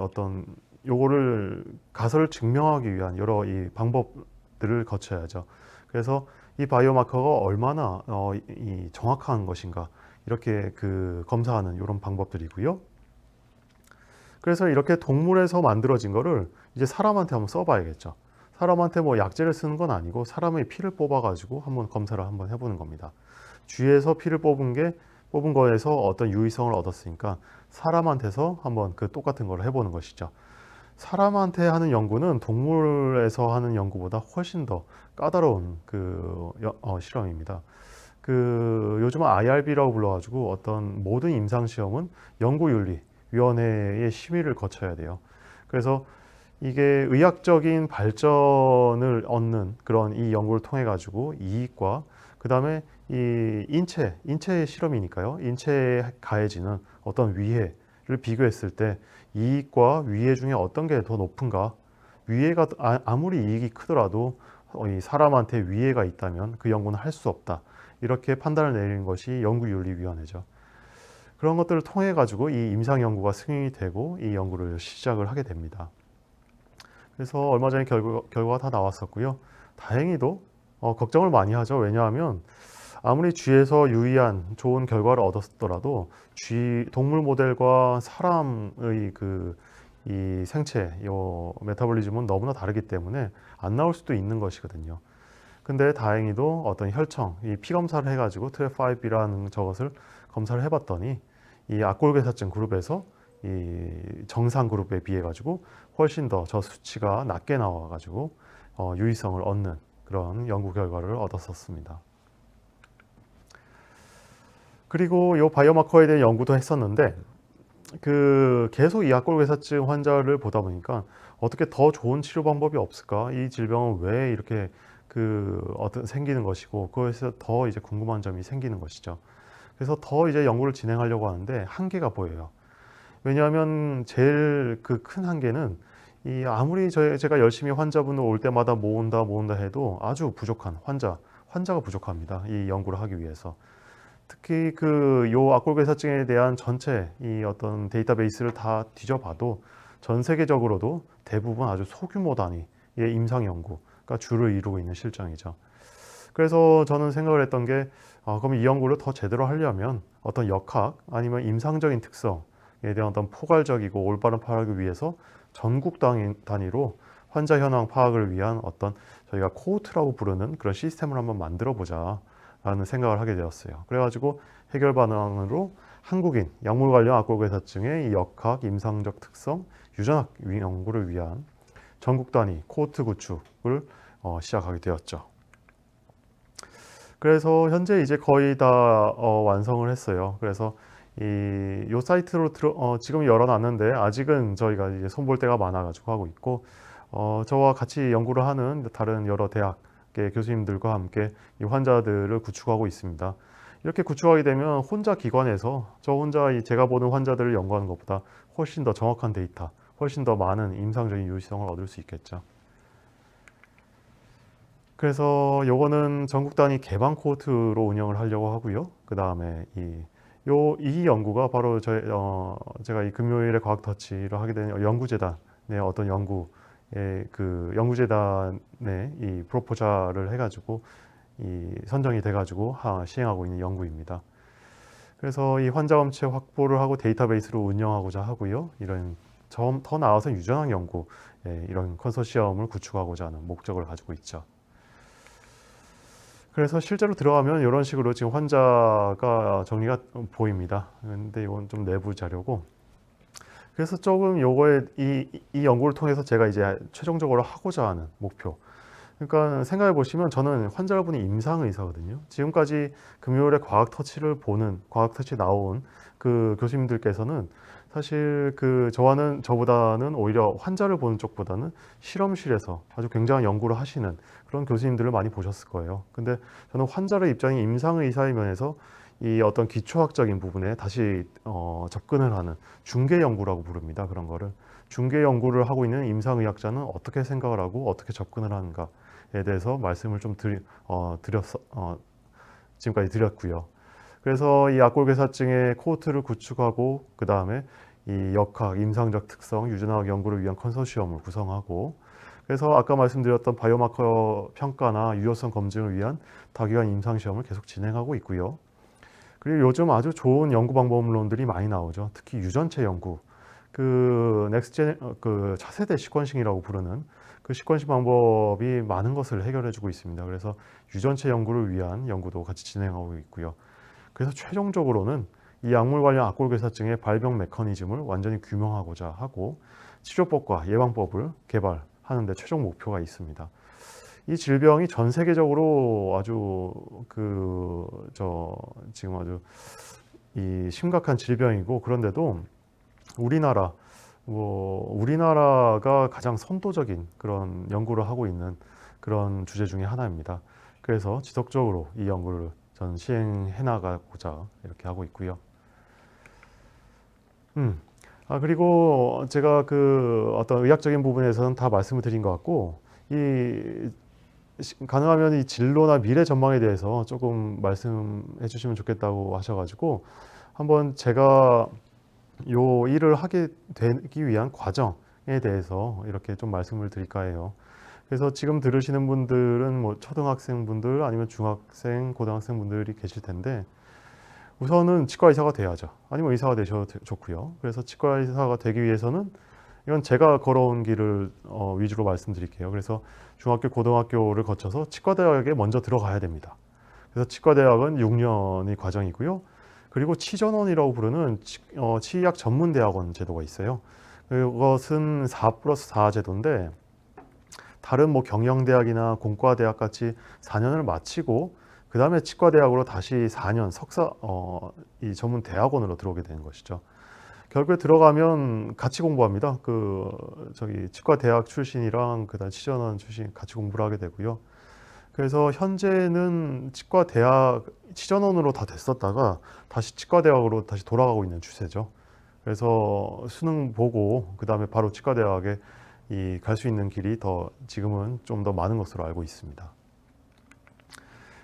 어떤 요거를 가설을 증명하기 위한 여러 이 방법들을 거쳐야죠. 그래서 이 바이오마커가 얼마나 이 정확한 것인가 이렇게 그 검사하는 이런 방법들이고요. 그래서 이렇게 동물에서 만들어진 거를 이제 사람한테 한번 써봐야겠죠. 사람한테 뭐 약제를 쓰는 건 아니고 사람의 피를 뽑아가지고 한번 검사를 한번 해보는 겁니다. 쥐에서 피를 뽑은 거에서 어떤 유의성을 얻었으니까 사람한테서 한번 그 똑같은 걸 해보는 것이죠. 사람한테 하는 연구는 동물에서 하는 연구보다 훨씬 더 까다로운 그 실험입니다. 그 요즘은 IRB라고 불러가지고 어떤 모든 임상 시험은 연구윤리위원회의 심의를 거쳐야 돼요. 그래서 이게 의학적인 발전을 얻는 그런 이 연구를 통해 가지고 이익과 그 다음에 이 인체의 실험이니까요. 인체에 가해지는 어떤 위해를 비교했을 때 이익과 위해 중에 어떤 게 더 높은가? 위해가 아무리 이익이 크더라도 이 사람한테 위해가 있다면 그 연구는 할 수 없다. 이렇게 판단을 내리는 것이 연구윤리위원회죠. 그런 것들을 통해 가지고 이 임상 연구가 승인이 되고 이 연구를 시작을 하게 됩니다. 그래서 얼마 전에 결과가 다 나왔었고요. 다행히도 걱정을 많이 하죠. 왜냐하면 아무리 쥐에서 유의한 좋은 결과를 얻었더라도 동물 모델과 사람의 이 생체, 이 메타볼리즘은 너무나 다르기 때문에 안 나올 수도 있는 것이거든요. 근데 다행히도 어떤 혈청, 이 피 검사를 해가지고 TREP5B라는 저것을 검사를 해봤더니 이 악골괴사증 그룹에서 이 정상 그룹에 비해 가지고 훨씬 더 저 수치가 낮게 나와 가지고 유의성을 얻는 그런 연구 결과를 얻었었습니다. 그리고 이 바이오마커에 대한 연구도 했었는데 그 계속 이 악골괴사증 환자를 보다 보니까 어떻게 더 좋은 치료 방법이 없을까? 이 질병은 왜 이렇게 생기는 것이고 그것에서 더 이제 궁금한 점이 생기는 것이죠. 그래서 더 이제 연구를 진행하려고 하는데 한계가 보여요. 왜냐하면 제일 그 큰 한계는 이 아무리 제가 열심히 환자분을 올 때마다 모은다 해도 아주 부족한 환자가 부족합니다. 이 연구를 하기 위해서. 특히 요 악골괴사증에 대한 전체 이 어떤 데이터베이스를 다 뒤져봐도 전 세계적으로도 대부분 아주 소규모 단위의 임상 연구가 주를 이루고 있는 실정이죠. 그래서 저는 생각을 했던 게 그럼 이 연구를 더 제대로 하려면 어떤 역학 아니면 임상적인 특성에 대한 어떤 포괄적이고 올바른 파악을 위해서 전국 단위로 환자 현황 파악을 위한 어떤 저희가 코호트라고 부르는 그런 시스템을 한번 만들어 보자 라는 생각을 하게 되었어요. 그래가지고 해결 방안으로 한국인 약물 관련 악골괴사증의 이 역학 임상적 특성 유전학 연구를 위한 전국 단위 코호트 구축을 시작하게 되었죠. 그래서 현재 이제 거의 다 완성을 했어요. 그래서 요 사이트로 지금 열어놨는데 아직은 저희가 이제 손볼 데가 많아가지고 하고 있고 저와 같이 연구를 하는 다른 여러 대학의 교수님들과 함께 이 환자들을 구축하고 있습니다. 이렇게 구축하게 되면 혼자 기관에서 저 혼자 제가 보는 환자들을 연구하는 것보다 훨씬 더 정확한 데이터, 훨씬 더 많은 임상적인 유의성을 얻을 수 있겠죠. 그래서 요거는 전국 단위 개방 코호트로 운영을 하려고 하고요. 그 다음에 이 연구가 바로 제가 이 금요일에 과학 터치를 하게 된 연구재단의 어떤 연구재단의 이 프로포자를 해가지고 선정이 돼가지고 시행하고 있는 연구입니다. 그래서 이 환자 검체 확보를 하고 데이터베이스로 운영하고자 하고요. 더 나아가서 유전학 연구 이런 컨소시엄을 구축하고자 하는 목적을 가지고 있죠. 그래서 실제로 들어가면 이런 식으로 지금 환자가 정리가 보입니다. 근데 이건 좀 내부 자료고. 그래서 조금 이 연구를 통해서 제가 이제 최종적으로 하고자 하는 목표. 그러니까 생각해 보시면 저는 환자분이 임상의사거든요. 지금까지 금요일에 과학터치를 보는, 과학터치 나온 그 교수님들께서는 사실 저보다는 오히려 환자를 보는 쪽보다는 실험실에서 아주 굉장한 연구를 하시는 그런 교수님들을 많이 보셨을 거예요. 근데 저는 환자의 입장이 임상의사의 면에서 이 어떤 기초학적인 부분에 다시 접근을 하는 중개 연구라고 부릅니다. 그런 거를. 중개 연구를 하고 있는 임상의학자는 어떻게 생각을 하고 어떻게 접근을 하는가에 대해서 말씀을 좀 지금까지 드렸고요. 그래서 이 악골괴사증의 코호트를 구축하고 그 다음에 이 역학, 임상적 특성, 유전학 연구를 위한 컨소시엄을 구성하고 그래서 아까 말씀드렸던 바이오마커 평가나 유효성 검증을 위한 다기관 임상시험을 계속 진행하고 있고요. 그리고 요즘 아주 좋은 연구 방법론들이 많이 나오죠. 특히 유전체 연구, 그 차세대 시퀀싱이라고 부르는 그 시퀀싱 방법이 많은 것을 해결해주고 있습니다. 그래서 유전체 연구를 위한 연구도 같이 진행하고 있고요. 그래서 최종적으로는 이 약물 관련 악골괴사증의 발병 메커니즘을 완전히 규명하고자 하고 치료법과 예방법을 개발하는 데 최종 목표가 있습니다. 이 질병이 전 세계적으로 아주 지금 아주 이 심각한 질병이고 그런데도 우리나라가 가장 선도적인 그런 연구를 하고 있는 그런 주제 중에 하나입니다. 그래서 지속적으로 이 연구를 저는 시행해 나가고자 이렇게 하고 있고요. 그리고 제가 어떤 의학적인 부분에서는 다 말씀을 드린 것 같고, 가능하면 이 진로나 미래 전망에 대해서 조금 말씀해 주시면 좋겠다고 하셔가지고, 한번 제가 요 일을 하게 되기 위한 과정에 대해서 이렇게 좀 말씀을 드릴까 해요. 그래서 지금 들으시는 분들은 뭐 초등학생분들 아니면 중학생, 고등학생분들이 계실 텐데 우선은 치과 의사가 돼야죠. 아니면 의사가 되셔도 좋고요. 그래서 치과 의사가 되기 위해서는 이건 제가 걸어온 길을 위주로 말씀드릴게요. 그래서 중학교, 고등학교를 거쳐서 치과대학에 먼저 들어가야 됩니다. 그래서 치과대학은 6년의 과정이고요. 그리고 치전원이라고 부르는 치의학 전문대학원 제도가 있어요. 그것은 4+4 제도인데 다른 뭐 경영대학이나 공과대학 같이 4년을 마치고 그 다음에 치과대학으로 다시 4년 석사 이 전문 대학원으로 들어오게 되는 것이죠. 결국에 들어가면 같이 공부합니다. 치과대학 출신이랑 그다음 치전원 출신 같이 공부를 하게 되고요. 그래서 현재는 치과대학 치전원으로 다 됐었다가 다시 치과대학으로 다시 돌아가고 있는 추세죠. 그래서 수능 보고 그 다음에 바로 치과대학에 갈 수 있는 길이 지금은 좀 더 많은 것으로 알고 있습니다.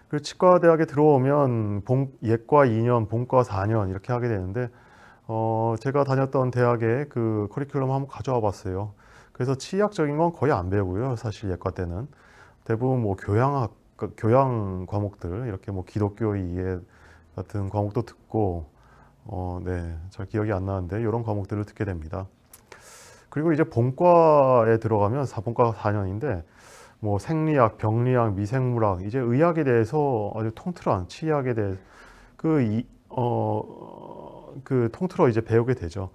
그리고 치과대학에 들어오면 예과 2년, 본과 4년 이렇게 하게 되는데 제가 다녔던 대학의 그 커리큘럼 한번 가져와 봤어요. 그래서 치의학적인 건 거의 안 배우고요. 사실 예과 때는 대부분 뭐 교양 과목들 이렇게 뭐 기독교의 이해 같은 과목도 듣고 잘 기억이 안 나는데 이런 과목들을 듣게 됩니다. 그리고 이제 본과에 들어가면 본과가 4년인데 뭐 생리학, 병리학, 미생물학 이제 의학에 대해서 아주 통틀한 치의학에 대해 통틀어 이제 배우게 되죠.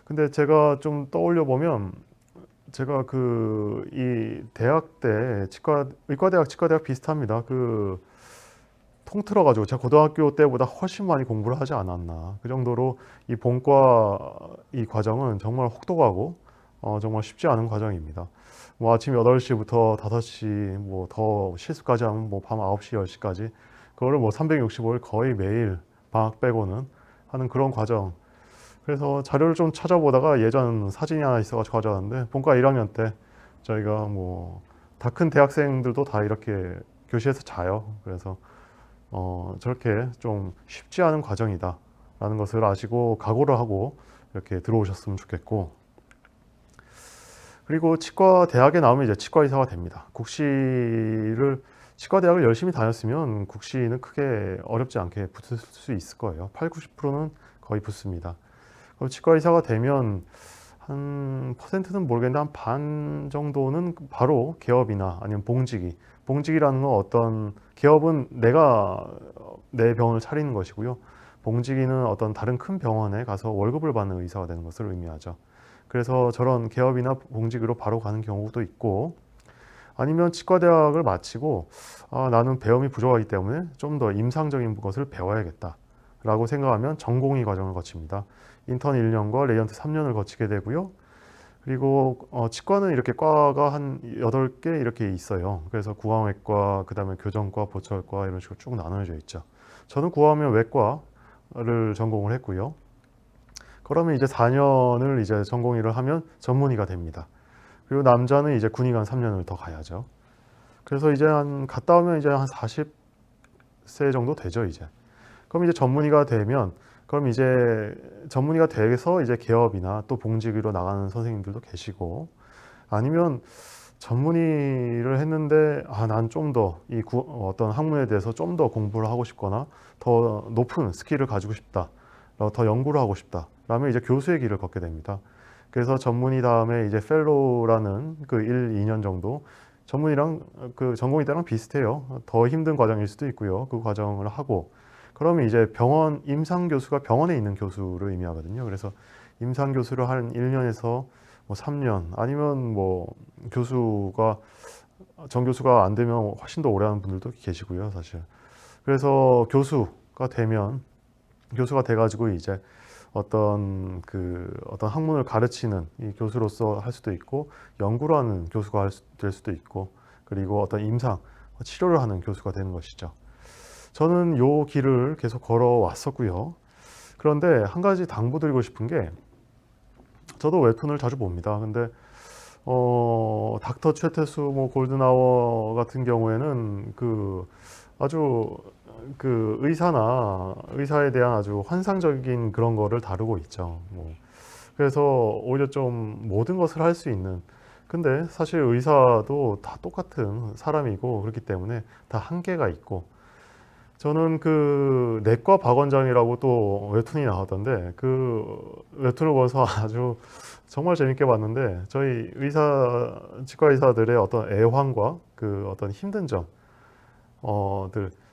근데 제가 좀 떠올려 보면 제가 이 대학 때 의과대학, 치과대학 비슷합니다. 통틀어 가지고 제가 고등학교 때보다 훨씬 많이 공부를 하지 않았나. 그 정도로 이 본과 이 과정은 정말 혹독하고 정말 쉽지 않은 과정입니다. 뭐 아침 8시부터 5시 뭐 더 실습까지 하면 뭐 밤 9시, 10시까지 그거를 뭐 365일 거의 매일 방학 빼고는 하는 그런 과정. 그래서 자료를 좀 찾아보다가 예전 사진이 하나 있어가지고 가져왔는데 본과 1학년 때 저희가 뭐 다 큰 대학생들도 다 이렇게 교실에서 자요. 그래서 저렇게 좀 쉽지 않은 과정이다 라는 것을 아시고 각오를 하고 이렇게 들어오셨으면 좋겠고, 그리고 치과 대학에 나오면 이제 치과 의사가 됩니다. 치과 대학을 열심히 다녔으면 국시는 크게 어렵지 않게 붙을 수 있을 거예요. 80~90%는 거의 붙습니다. 그럼 치과 의사가 되면 한 퍼센트는 모르겠는데 한 반 정도는 바로 개업이나 아니면 봉직이라는 건 어떤 개업은 내가 내 병원을 차리는 것이고요. 봉직이는 어떤 다른 큰 병원에 가서 월급을 받는 의사가 되는 것을 의미하죠. 그래서 저런 개업이나 봉직으로 바로 가는 경우도 있고 아니면 치과대학을 마치고 나는 배움이 부족하기 때문에 좀 더 임상적인 것을 배워야겠다라고 생각하면 전공의 과정을 거칩니다. 인턴 1년과 레이언트 3년을 거치게 되고요. 그리고 치과는 이렇게 과가 한 8개 이렇게 있어요. 그래서 구강외과, 그다음에 교정과, 보철과 이런 식으로 쭉 나눠져 있죠. 저는 구강면 외과를 전공을 했고요. 그러면 이제 4년을 이제 전공의를 하면 전문의가 됩니다. 그리고 남자는 이제 군의관 3년을 더 가야죠. 그래서 이제 갔다 오면 이제 한 40세 정도 되죠, 이제. 그럼 이제 전문의가 되면 그럼 이제 전문의가 돼서 이제 개업이나 또 봉직으로 나가는 선생님들도 계시고, 아니면 전문의를 했는데 난 좀 더 이 어떤 학문에 대해서 좀 더 공부를 하고 싶거나 더 높은 스킬을 가지고 싶다, 더 연구를 하고 싶다 라면 이제 교수의 길을 걷게 됩니다. 그래서 전문의 다음에 이제 펠로우라는 그 2년 정도, 전문의랑 그 전공의 때랑 비슷해요. 더 힘든 과정일 수도 있고요. 그 과정을 하고 그러면 이제 병원 임상 교수가 병원에 있는 교수를 의미하거든요. 그래서 임상 교수를 한 1년에서 뭐 3년, 아니면 뭐 교수가 정 교수가 안 되면 훨씬 더 오래 하는 분들도 계시고요, 사실. 그래서 교수가 돼가지고 이제 어떤 학문을 가르치는 이 교수로서 할 수도 있고, 연구를 하는 교수가 될 수도 있고, 그리고 어떤 임상 치료를 하는 교수가 되는 것이죠. 저는 요 길을 계속 걸어왔었고요. 그런데 한 가지 당부드리고 싶은 게, 저도 웹툰을 자주 봅니다. 근데 닥터 최태수, 뭐 골든아워 같은 경우에는 아주 의사에 대한 아주 환상적인 그런 거를 다루고 있죠. 그래서 오히려 좀 모든 것을 할 수 있는, 근데 사실 의사도 다 똑같은 사람이고 그렇기 때문에 다 한계가 있고, 저는 그 내과 박원장이라고 또 웹툰이 나왔던데, 그 웹툰을 보면서 아주 정말 재밌게 봤는데, 저희 치과 의사들의 어떤 애환과 그 어떤 힘든 점,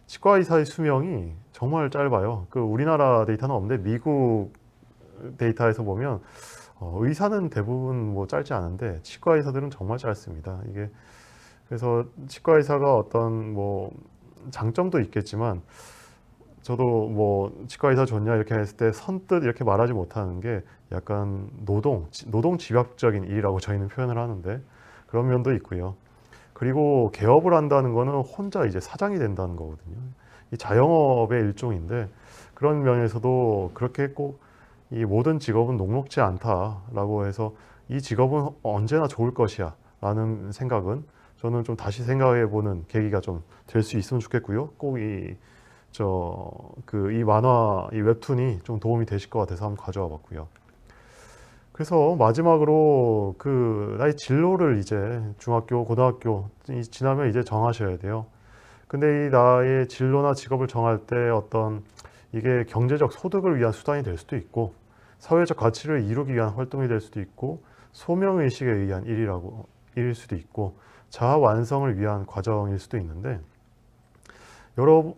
치과 의사의 수명이 정말 짧아요. 그 우리나라 데이터는 없는데 미국 데이터에서 보면 의사는 대부분 뭐 짧지 않은데 치과 의사들은 정말 짧습니다. 이게 그래서 치과 의사가 어떤 뭐 장점도 있겠지만, 저도 뭐 치과 의사 좋냐 이렇게 했을 때 선뜻 이렇게 말하지 못하는 게 약간 노동 집약적인 일이라고 저희는 표현을 하는데, 그런 면도 있고요. 그리고 개업을 한다는 거는 혼자 이제 사장이 된다는 거거든요. 이 자영업의 일종인데, 그런 면에서도 그렇게 꼭 이 모든 직업은 녹록지 않다라고 해서 이 직업은 언제나 좋을 것이야 라는 생각은 저는 좀 다시 생각해보는 계기가 좀 될 수 있으면 좋겠고요. 꼭 이 만화, 이 웹툰이 좀 도움이 되실 것 같아서 한번 가져와 봤고요. 그래서 마지막으로 나의 진로를 이제 중학교, 고등학교 지나면 이제 정하셔야 돼요. 근데 이 나의 진로나 직업을 정할 때 어떤 이게 경제적 소득을 위한 수단이 될 수도 있고, 사회적 가치를 이루기 위한 활동이 될 수도 있고, 소명의식에 의한 일일 수도 있고, 자아 완성을 위한 과정일 수도 있는데, 여러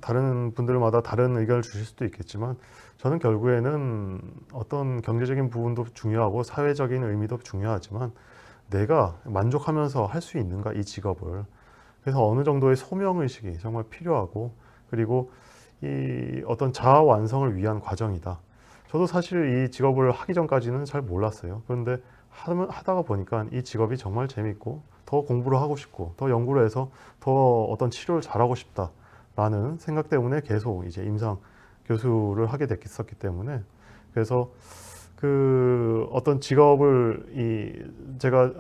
다른 분들마다 다른 의견을 주실 수도 있겠지만, 저는 결국에는 어떤 경제적인 부분도 중요하고 사회적인 의미도 중요하지만, 내가 만족하면서 할 수 있는가, 이 직업을. 그래서 어느 정도의 소명의식이 정말 필요하고, 그리고 이 어떤 자아 완성을 위한 과정이다. 저도 사실 이 직업을 하기 전까지는 잘 몰랐어요. 그런데 하다가 보니까 이 직업이 정말 재밌고, 더 공부를 하고 싶고, 더 연구를 해서 더 어떤 치료를 잘하고 싶다라는 생각 때문에 계속 이제 임상 교수를 하게 됐었기 때문에, 그래서 어떤 직업을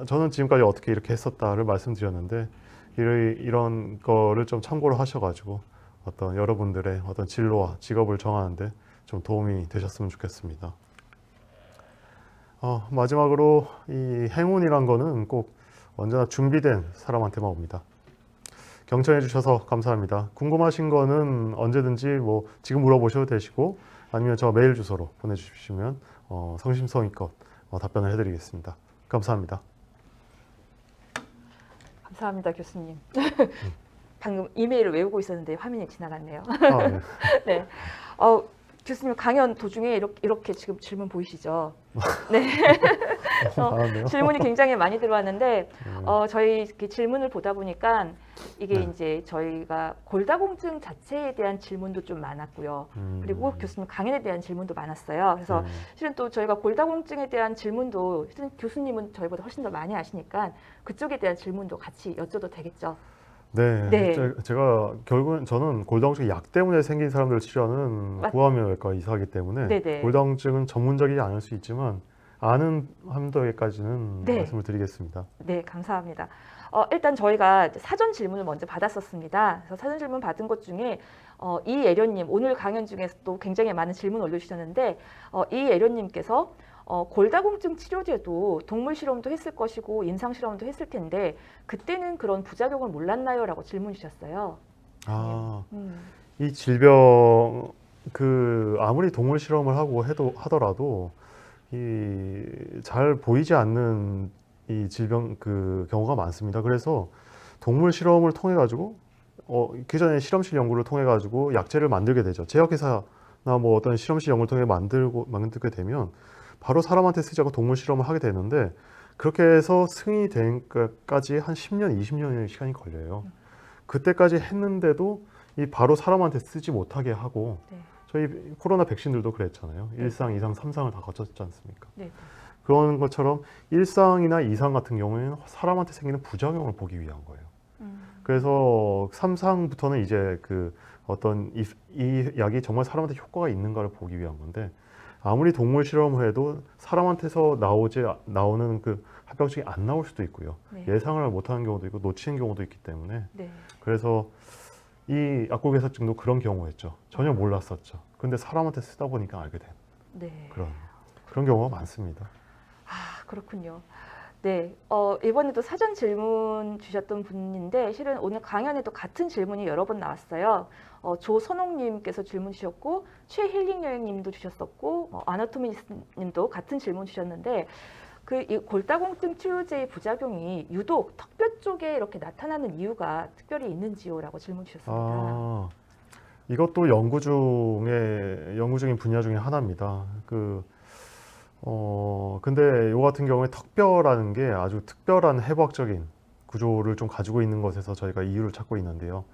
저는 지금까지 어떻게 이렇게 했었다를 말씀드렸는데, 이런 거를 좀 참고를 하셔가지고 어떤 여러분들의 어떤 진로와 직업을 정하는데 좀 도움이 되셨으면 좋겠습니다. 마지막으로 이 행운이란 거는 꼭 언제나 준비된 사람한테만 옵니다. 경청해 주셔서 감사합니다. 궁금하신 거는 언제든지 뭐 지금 물어보셔도 되시고, 아니면 저 메일 주소로 보내주시면 성심성의껏 답변을 해드리겠습니다. 감사합니다. 감사합니다, 교수님. 방금 이메일을 외우고 있었는데 화면이 지나갔네요. 네. 네. 교수님 강연 도중에 이렇게 지금 질문 보이시죠? 네. 잘하네요. 질문이 굉장히 많이 들어왔는데 저희 이렇게 질문을 보다 보니까 이게 네. 이제 저희가 골다공증 자체에 대한 질문도 좀 많았고요. 그리고 교수님 강연에 대한 질문도 많았어요. 그래서 실은 또 저희가 골다공증에 대한 질문도 실은 교수님은 저희보다 훨씬 더 많이 아시니까 그쪽에 대한 질문도 같이 여쭤도 되겠죠? 네, 네. 제가 결국은 저는 골다공증 약 때문에 생긴 사람들을 치료하는 고암외과 의사이기 때문에 네네. 골다공증은 전문적이지 않을 수 있지만 아는 함도에까지는 네. 말씀을 드리겠습니다. 네, 감사합니다. 일단 저희가 사전 질문을 먼저 받았었습니다. 그래서 사전 질문 받은 것 중에 이예련님 오늘 강연 중에서도 굉장히 많은 질문 올려주셨는데 이예련님께서 골다공증 치료제도 동물 실험도 했을 것이고 임상 실험도 했을 텐데 그때는 그런 부작용을 몰랐나요?라고 질문 주셨어요. 아, 이 질병 아무리 동물 실험을 하더라도 이 잘 보이지 않는 이 질병 경우가 많습니다. 그래서 동물 실험을 통해 가지고 기존의 실험실 연구를 통해 가지고 약제를 만들게 되죠. 제약회사나 뭐 어떤 실험실 연구를 통해 만들게 되면 바로 사람한테 쓰지 않고 동물 실험을 하게 되는데 그렇게 해서 승인이 되기까지 한 10년, 20년의 시간이 걸려요. 그때까지 했는데도 이 바로 사람한테 쓰지 못하게 하고 네. 저희 코로나 백신들도 그랬잖아요. 네. 1상, 2상, 3상을 다 거쳤지 않습니까? 네. 그런 것처럼 1상이나 2상 같은 경우에는 사람한테 생기는 부작용을 보기 위한 거예요. 그래서 3상부터는 이제 어떤 이 약이 정말 사람한테 효과가 있는가를 보기 위한 건데 아무리 동물 실험을 해도 사람한테서 나오는 합병증이 안 나올 수도 있고요. 네. 예상을 못하는 경우도 있고 놓치는 경우도 있기 때문에 네. 그래서 이 악골괴사증도 그런 경우였죠. 전혀 몰랐었죠. 근데 사람한테 쓰다 보니까 알게 된 네. 그런 경우가 많습니다. 아, 그렇군요. 네, 이번에도 사전 질문 주셨던 분인데 실은 오늘 강연에도 같은 질문이 여러 번 나왔어요. 조선옥님께서 질문 주셨고 최힐링 여행님도 주셨었고 아나토미스님도 같은 질문 주셨는데 이 골다공증 치료제의 부작용이 유독 턱뼈 쪽에 이렇게 나타나는 이유가 특별히 있는지요라고 질문 주셨습니다. 아, 이것도 연구 중인 분야 중에 하나입니다. 근데 이 같은 경우에 턱뼈라는 게 아주 특별한 해부학적인 구조를 좀 가지고 있는 것에서 저희가 이유를 찾고 있는데요.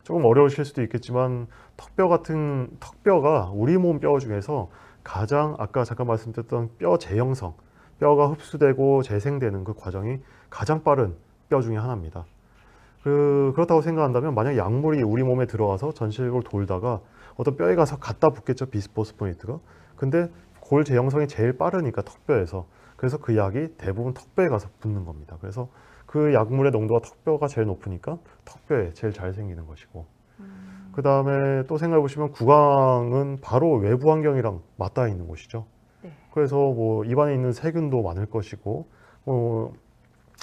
조금 어려우실 수도 있겠지만 턱뼈가 우리 몸 뼈 중에서 가장 아까 잠깐 말씀드렸던 뼈 재형성, 뼈가 흡수되고 재생되는 그 과정이 가장 빠른 뼈 중에 하나입니다. 그렇다고 생각한다면 만약 약물이 우리 몸에 들어가서 전체적으로 돌다가 어떤 뼈에 가서 갖다 붙겠죠, 비스포스포네이트가. 근데 골 재형성이 제일 빠르니까 턱뼈에서. 그래서 그 약이 대부분 턱뼈에 가서 붙는 겁니다. 그래서 그 약물의 농도가 턱뼈가 제일 높으니까 턱뼈에 제일 잘 생기는 것이고. 그 다음에 또 생각해 보시면 구강은 바로 외부 환경이랑 맞닿아 있는 곳이죠. 네. 그래서 뭐 입안에 있는 세균도 많을 것이고,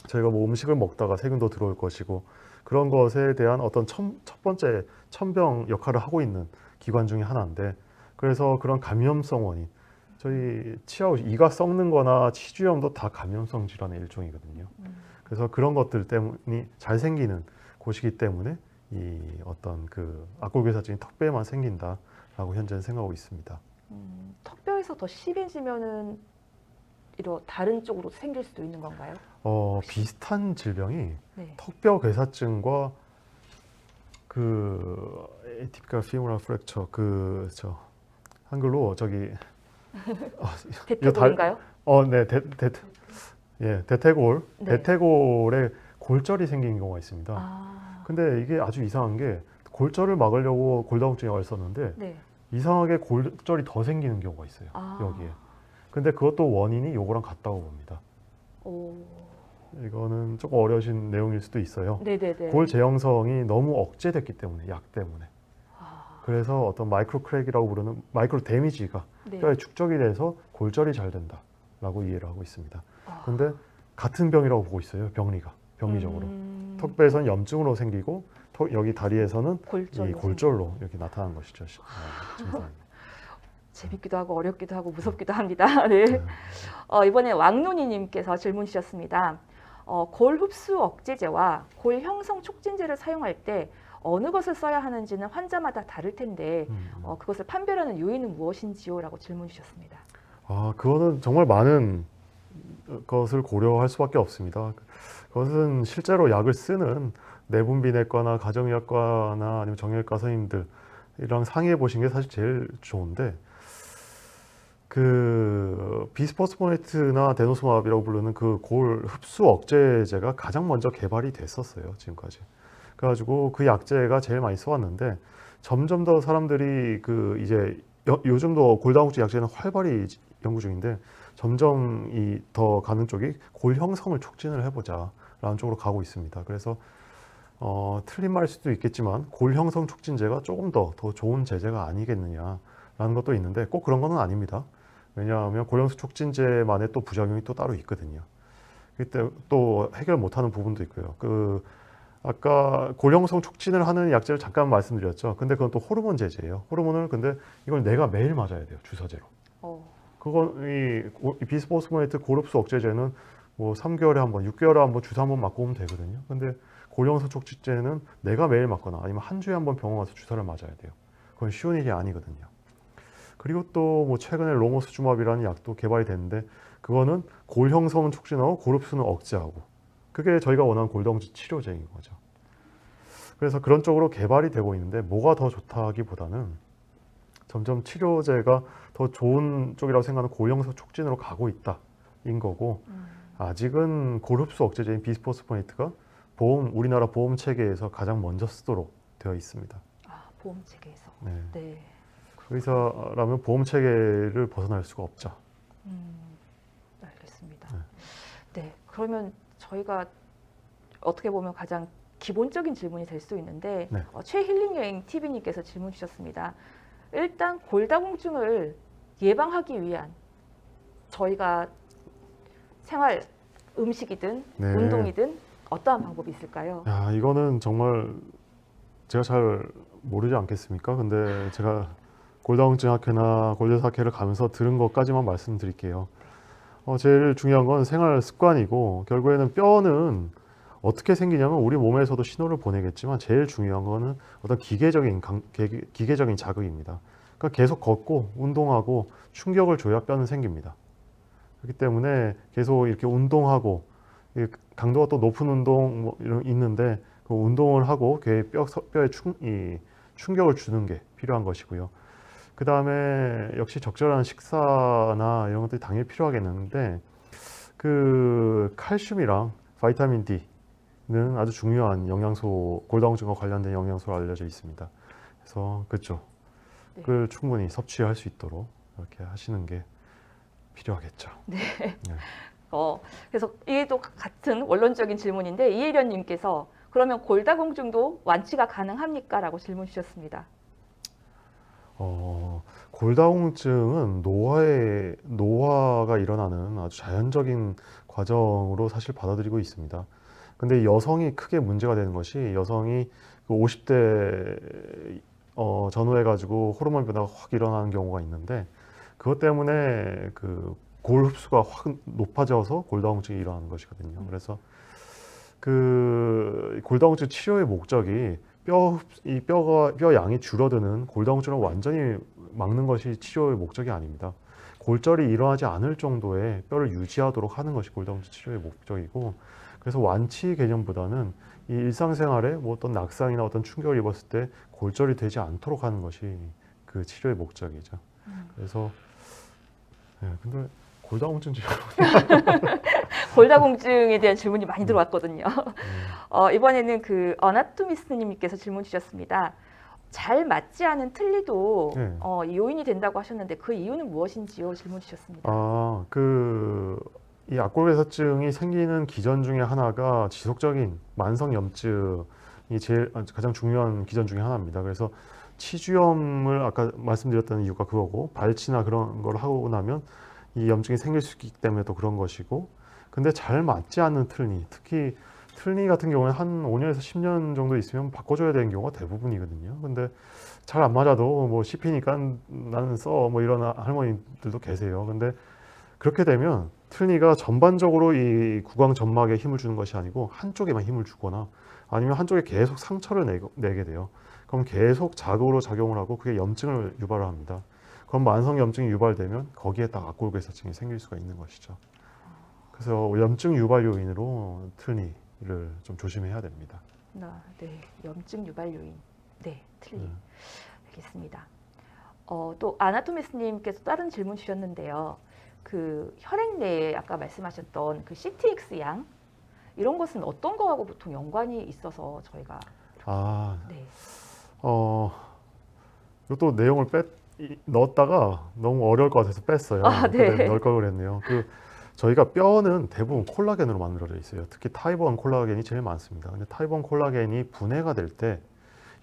저희가 뭐 음식을 먹다가 세균도 들어올 것이고, 그런 것에 대한 어떤 첫 번째 천병 역할을 하고 있는 기관 중에 하나인데, 그래서 그런 감염성 원인, 저희 이가 썩는 거나 치주염도 다 감염성 질환의 일종이거든요. 그래서 그런 것들 때문에 잘 생기는 곳이기 때문에 이 어떤 악골괴사증이 턱뼈에만 생긴다라고 현재는 생각하고 있습니다. 턱뼈에서 더 심해지면은 다른 쪽으로 생길 수도 있는 건가요? 비슷한 질병이 네. 턱뼈 괴사증과 에티피컬 피모랄 프랙처 한글로 대퇴골인가요? 네, 대퇴골. 네. 대퇴골에 골절이 생긴 경우가 있습니다. 아, 근데 이게 아주 이상한 게 골절을 막으려고 골다공증 약을 썼는데 네. 이상하게 골절이 더 생기는 경우가 있어요. 여기에. 근데 그것도 원인이 요거랑 같다고 봅니다. 오, 이거는 조금 어려우신 내용일 수도 있어요. 네네네. 골 재형성이 너무 억제됐기 때문에, 약 때문에. 아, 그래서 어떤 마이크로 크랙이라고 부르는 마이크로 데미지가 네. 뼈에 축적이 돼서 골절이 잘 된다라고 이해를 하고 있습니다. 아. 근데 같은 병이라고 보고 있어요. 병리적으로. 턱뼈에서는 염증으로 생기고 여기 다리에서는 이 골절로 이렇게 나타난 것이죠. 증상이. 재밌기도 하고 어렵기도 하고 무섭기도 합니다. 네. 이번에 왕눈이님께서 질문 주셨습니다. 골 흡수 억제제와 골 형성 촉진제를 사용할 때 어느 것을 써야 하는지는 환자마다 다를 텐데 음. 그것을 판별하는 요인은 무엇인지요? 라고 질문 주셨습니다. 그거는 정말 많은 것을 고려할 수밖에 없습니다. 그것은 실제로 약을 쓰는 내분비내과나 가정의학과나 아니면 정형외과 선생님들이랑 상의해 보신 게 사실 제일 좋은데, 그 비스포스포네이트나 데노스마브이라고 부르는 그 골 흡수 억제제가 가장 먼저 개발이 됐었어요, 지금까지. 그래가지고 그 약제가 제일 많이 써왔는데, 점점 더 사람들이 그 이제 요즘도 골다공증 약제는 활발히 연구 중인데, 점점 이 더 가는 쪽이 골 형성을 촉진을 해보자 라는 쪽으로 가고 있습니다. 그래서 틀린 말일 수도 있겠지만 골 형성 촉진제가 조금 더 좋은 제제가 아니겠느냐라는 것도 있는데, 꼭 그런 건 아닙니다. 왜냐하면 골 형성 촉진제만의 또 부작용이 또 따로 있거든요. 그때 또 해결 못하는 부분도 있고요. 아까 골 형성 촉진을 하는 약제를 잠깐 말씀드렸죠. 근데 그건 또 호르몬 제제예요. 호르몬을 근데 이걸 내가 매일 맞아야 돼요, 주사제로. 그건 이 비스포스포네이트 골흡수 억제제는 뭐 3개월에 한 번, 6개월에 한 번 주사 한 번 맞고 오면 되거든요. 근데 골형성 촉진제는 내가 매일 맞거나 아니면 한 주에 한 번 병원 가서 주사를 맞아야 돼요. 그건 쉬운 일이 아니거든요. 그리고 또 뭐 최근에 로모스주맙이라는 약도 개발이 됐는데, 그거는 골 형성은 촉진하고 골 흡수는 억제하고, 그게 저희가 원하는 골다공증 치료제인 거죠. 그래서 그런 쪽으로 개발이 되고 있는데, 뭐가 더 좋다기보다는 점점 치료제가 더 좋은 쪽이라고 생각하는 골 형성 촉진으로 가고 있다인 거고, 아직은 골 흡수 억제제인 비스포스포네이트가 우리나라 보험 체계에서 가장 먼저 쓰도록 되어 있습니다. 보험 체계에서. 네. 네. 의사라면 보험 체계를 벗어날 수가 없죠. 알겠습니다. 네. 그러면 저희가 어떻게 보면 가장 기본적인 질문이 될 수 있는데, 네. 최힐링 여행 TV님께서 질문 주셨습니다. 일단 골다공증을 예방하기 위한 저희가 생활 음식이든 네. 운동이든 어떠한 방법이 있을까요? 이거는 정말 제가 잘 모르지 않겠습니까? 근데 제가 골다공증 학회나 골대사학회를 가면서 들은 것까지만 말씀드릴게요. 제일 중요한 건 생활 습관이고, 결국에는 뼈는 어떻게 생기냐면 우리 몸에서도 신호를 보내겠지만, 제일 중요한 거는 어떤 기계적인 자극입니다. 그러니까 계속 걷고 운동하고 충격을 줘야 뼈는 생깁니다. 그렇기 때문에 계속 이렇게 운동하고, 강도가 또 높은 운동 뭐 이런 있는데, 그 운동을 하고 뼈에 충격을 주는 게 필요한 것이고요. 그 다음에 역시 적절한 식사나 이런 것들이 당연히 필요하겠는데, 그 칼슘이랑 바이타민 D는 아주 중요한 영양소, 골다공증과 관련된 영양소로 알려져 있습니다. 그래서 그렇죠. 네. 그걸 충분히 섭취할 수 있도록 이렇게 하시는 게 필요하겠죠. 네. 네. 그래서 이게 또 같은 원론적인 질문인데, 이혜련님께서 그러면 골다공증도 완치가 가능합니까? 라고 질문 주셨습니다. 골다공증은 노화가 일어나는 아주 자연적인 과정으로 사실 받아들이고 있습니다. 근데 여성이 크게 문제가 되는 것이, 여성이 그 50대 전후해 가지고 호르몬 변화가 확 일어나는 경우가 있는데, 그것 때문에 그 골 흡수가 확 높아져서 골다공증이 일어나는 것이거든요. 그래서 그 골다공증 치료의 목적이 뼈 양이 줄어드는 골다공증을 완전히 막는 것이 치료의 목적이 아닙니다. 골절이 일어나지 않을 정도의 뼈를 유지하도록 하는 것이 골다공증 치료의 목적이고, 그래서 완치 개념보다는 이 일상생활에 뭐 어떤 낙상이나 어떤 충격을 입었을 때 골절이 되지 않도록 하는 것이 그 치료의 목적이죠. 그래서 근데 골다공증 치료 골다공증에 대한 질문이 많이 들어왔거든요. 이번에는 그 어나토미스트님께서 질문 주셨습니다. 잘 맞지 않은 틀니도 요인이 된다고 하셨는데, 그 이유는 무엇인지요? 질문 주셨습니다. 이 악골외사증이 생기는 기전 중에 하나가 지속적인 만성 염증이 가장 중요한 기전 중에 하나입니다. 그래서 치주염을 아까 말씀드렸던 이유가 그거고, 발치나 그런 걸 하고 나면 이 염증이 생길 수 있기 때문에 또 그런 것이고, 근데 잘 맞지 않는 틀니, 특히 틀니 같은 경우는 한 5년에서 10년 정도 있으면 바꿔줘야 되는 경우가 대부분이거든요. 근데 잘 안 맞아도 뭐 씹히니까 나는 써 뭐 이런 할머니들도 계세요. 근데 그렇게 되면 틀니가 전반적으로 이 구강 점막에 힘을 주는 것이 아니고 한쪽에만 힘을 주거나 아니면 한쪽에 계속 상처를 내게 돼요. 그럼 계속 자극으로 작용을 하고 그게 염증을 유발을 합니다. 그럼 만성 염증이 유발되면 거기에 딱 악골괴사증이 생길 수가 있는 것이죠. 그래서 염증 유발 요인으로 틀니를 좀 조심해야 됩니다. 네, 염증 유발 요인. 네, 틀니. 알겠습니다. 또 아나토미스님께서 다른 질문 주셨는데요. 그 혈액 내에 아까 말씀하셨던 그 CTX 양 이런 것은 어떤 거하고 보통 연관이 있어서 저희가 네. 이것도 내용을 넣었다가 너무 어려울 것 같아서 뺐어요. 네. 넣을 걸 그랬네요. 저희가 뼈는 대부분 콜라겐으로 만들어져 있어요. 특히 타입 1 콜라겐이 제일 많습니다. 근데 타입 1 콜라겐이 분해가 될 때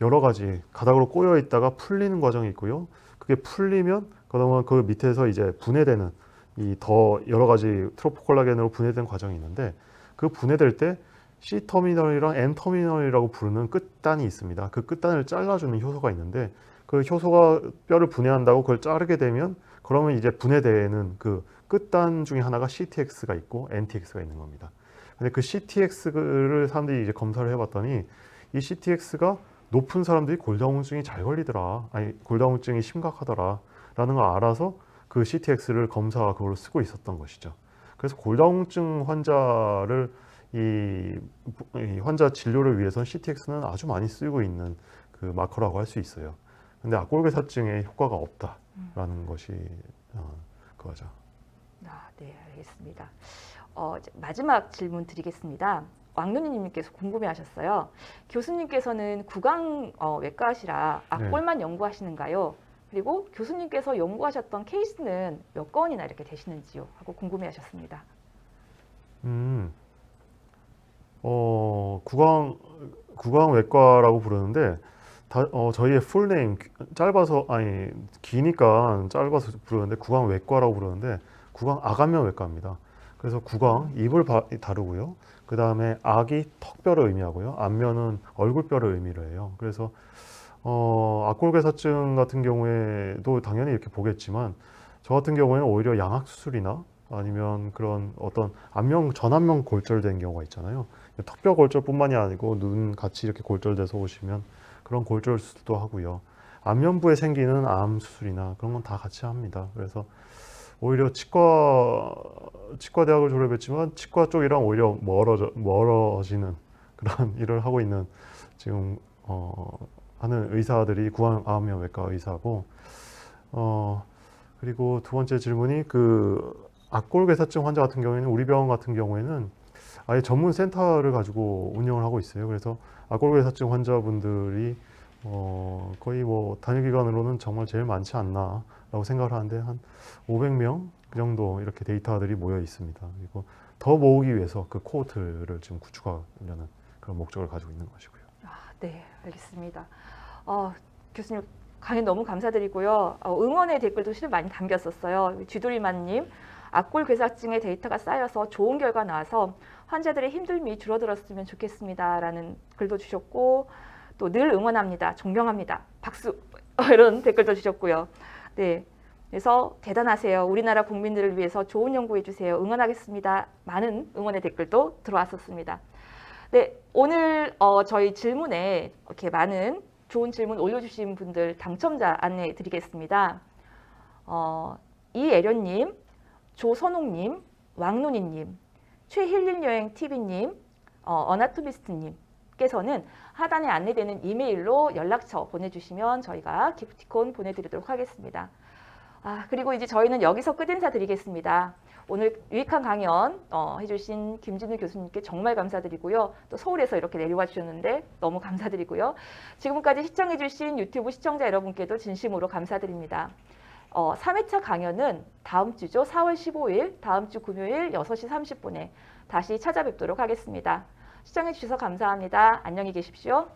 여러 가지 가닥으로 꼬여 있다가 풀리는 과정이 있고요. 그게 풀리면 그러면 그 밑에서 이제 분해되는 이 더 여러 가지 트로포콜라겐으로 분해된 과정이 있는데 그 분해될 때 C 터미널이랑 N 터미널이라고 부르는 끝단이 있습니다. 그 끝단을 잘라주는 효소가 있는데 그 효소가 뼈를 분해한다고 그걸 자르게 되면 그러면 이제 분해되는 그 끝단 중에 하나가 CTX가 있고 NTX가 있는 겁니다. 근데 그 CTX를 사람들이 이제 검사를 해봤더니 이 CTX가 높은 사람들이 골다공증이 잘 걸리더라. 아니 골다공증이 심각하더라. 라는 걸 알아서 그 CTX를 검사가 그걸로 쓰고 있었던 것이죠. 그래서 골다공증 환자를 이 환자 진료를 위해서는 CTX는 아주 많이 쓰고 있는 그 마커라고 할 수 있어요. 근데 악골괴사증에 효과가 없다라는 것이 그거죠. 네, 알겠습니다. 이제 마지막 질문 드리겠습니다. 왕눈이님께서 궁금해하셨어요. 교수님께서는 구강 외과시라 악골만 연구하시는가요? 그리고 교수님께서 연구하셨던 케이스는 몇 건이나 이렇게 되시는지요? 하고 궁금해하셨습니다. 구강 외과라고 부르는데 저희의 풀네임 짧아서 기니까 짧아서 부르는데 구강 외과라고 부르는데 구강 악안면 외과입니다. 그래서 구강 입을 다루고요. 그 다음에 악이 턱뼈를 의미하고요. 안면은 얼굴뼈를 의미를 해요. 그래서 악골괴사증 같은 경우에도 당연히 이렇게 보겠지만 저 같은 경우에는 오히려 양악 수술이나 아니면 그런 어떤 전안면 골절된 경우가 있잖아요. 턱뼈 골절뿐만이 아니고 눈 같이 이렇게 골절돼서 오시면 그런 골절 수술도 하고요. 안면부에 생기는 암 수술이나 그런 건 다 같이 합니다. 그래서 오히려 치과 대학을 졸업했지만 치과 쪽이랑 오히려 멀어지는 그런 일을 하고 있는 지금 하는 의사들이 구강 암면 외과 의사고 그리고 두 번째 질문이 그 악골괴사증 환자 같은 경우에는 우리 병원 같은 경우에는 아예 전문 센터를 가지고 운영을 하고 있어요. 그래서 악골괴사증 환자분들이 거의 뭐 단위기간으로는 정말 제일 많지 않나라고 생각을 하는데 한 500명 그 정도 이렇게 데이터들이 모여 있습니다. 그리고 더 모으기 위해서 그 코호트를 지금 구축하려는 그런 목적을 가지고 있는 것이고요. 네, 알겠습니다. 교수님 강의 너무 감사드리고요. 응원의 댓글도 실은 많이 담겼었어요. 쥐돌이만님, 악골괴사증의 데이터가 쌓여서 좋은 결과 나와서 환자들의 힘듦이 줄어들었으면 좋겠습니다라는 글도 주셨고 또 늘 응원합니다. 존경합니다. 박수 이런 댓글도 주셨고요. 네, 그래서 대단하세요. 우리나라 국민들을 위해서 좋은 연구해 주세요. 응원하겠습니다. 많은 응원의 댓글도 들어왔었습니다. 네, 오늘 저희 질문에 이렇게 많은 좋은 질문 올려주신 분들 당첨자 안내해 드리겠습니다. 이애련님, 조선옥님, 왕눈이님, 최힐링여행TV님, 어나토미스트님께서는 하단에 안내되는 이메일로 연락처 보내주시면 저희가 기프티콘 보내드리도록 하겠습니다. 그리고 이제 저희는 여기서 끝 인사 드리겠습니다. 오늘 유익한 강연 해주신 김진우 교수님께 정말 감사드리고요. 또 서울에서 이렇게 내려와 주셨는데 너무 감사드리고요. 지금까지 시청해주신 유튜브 시청자 여러분께도 진심으로 감사드립니다. 3회차 강연은 다음 주죠. 4월 15일 다음 주 금요일 6시 30분에 다시 찾아뵙도록 하겠습니다. 시청해주셔서 감사합니다. 안녕히 계십시오.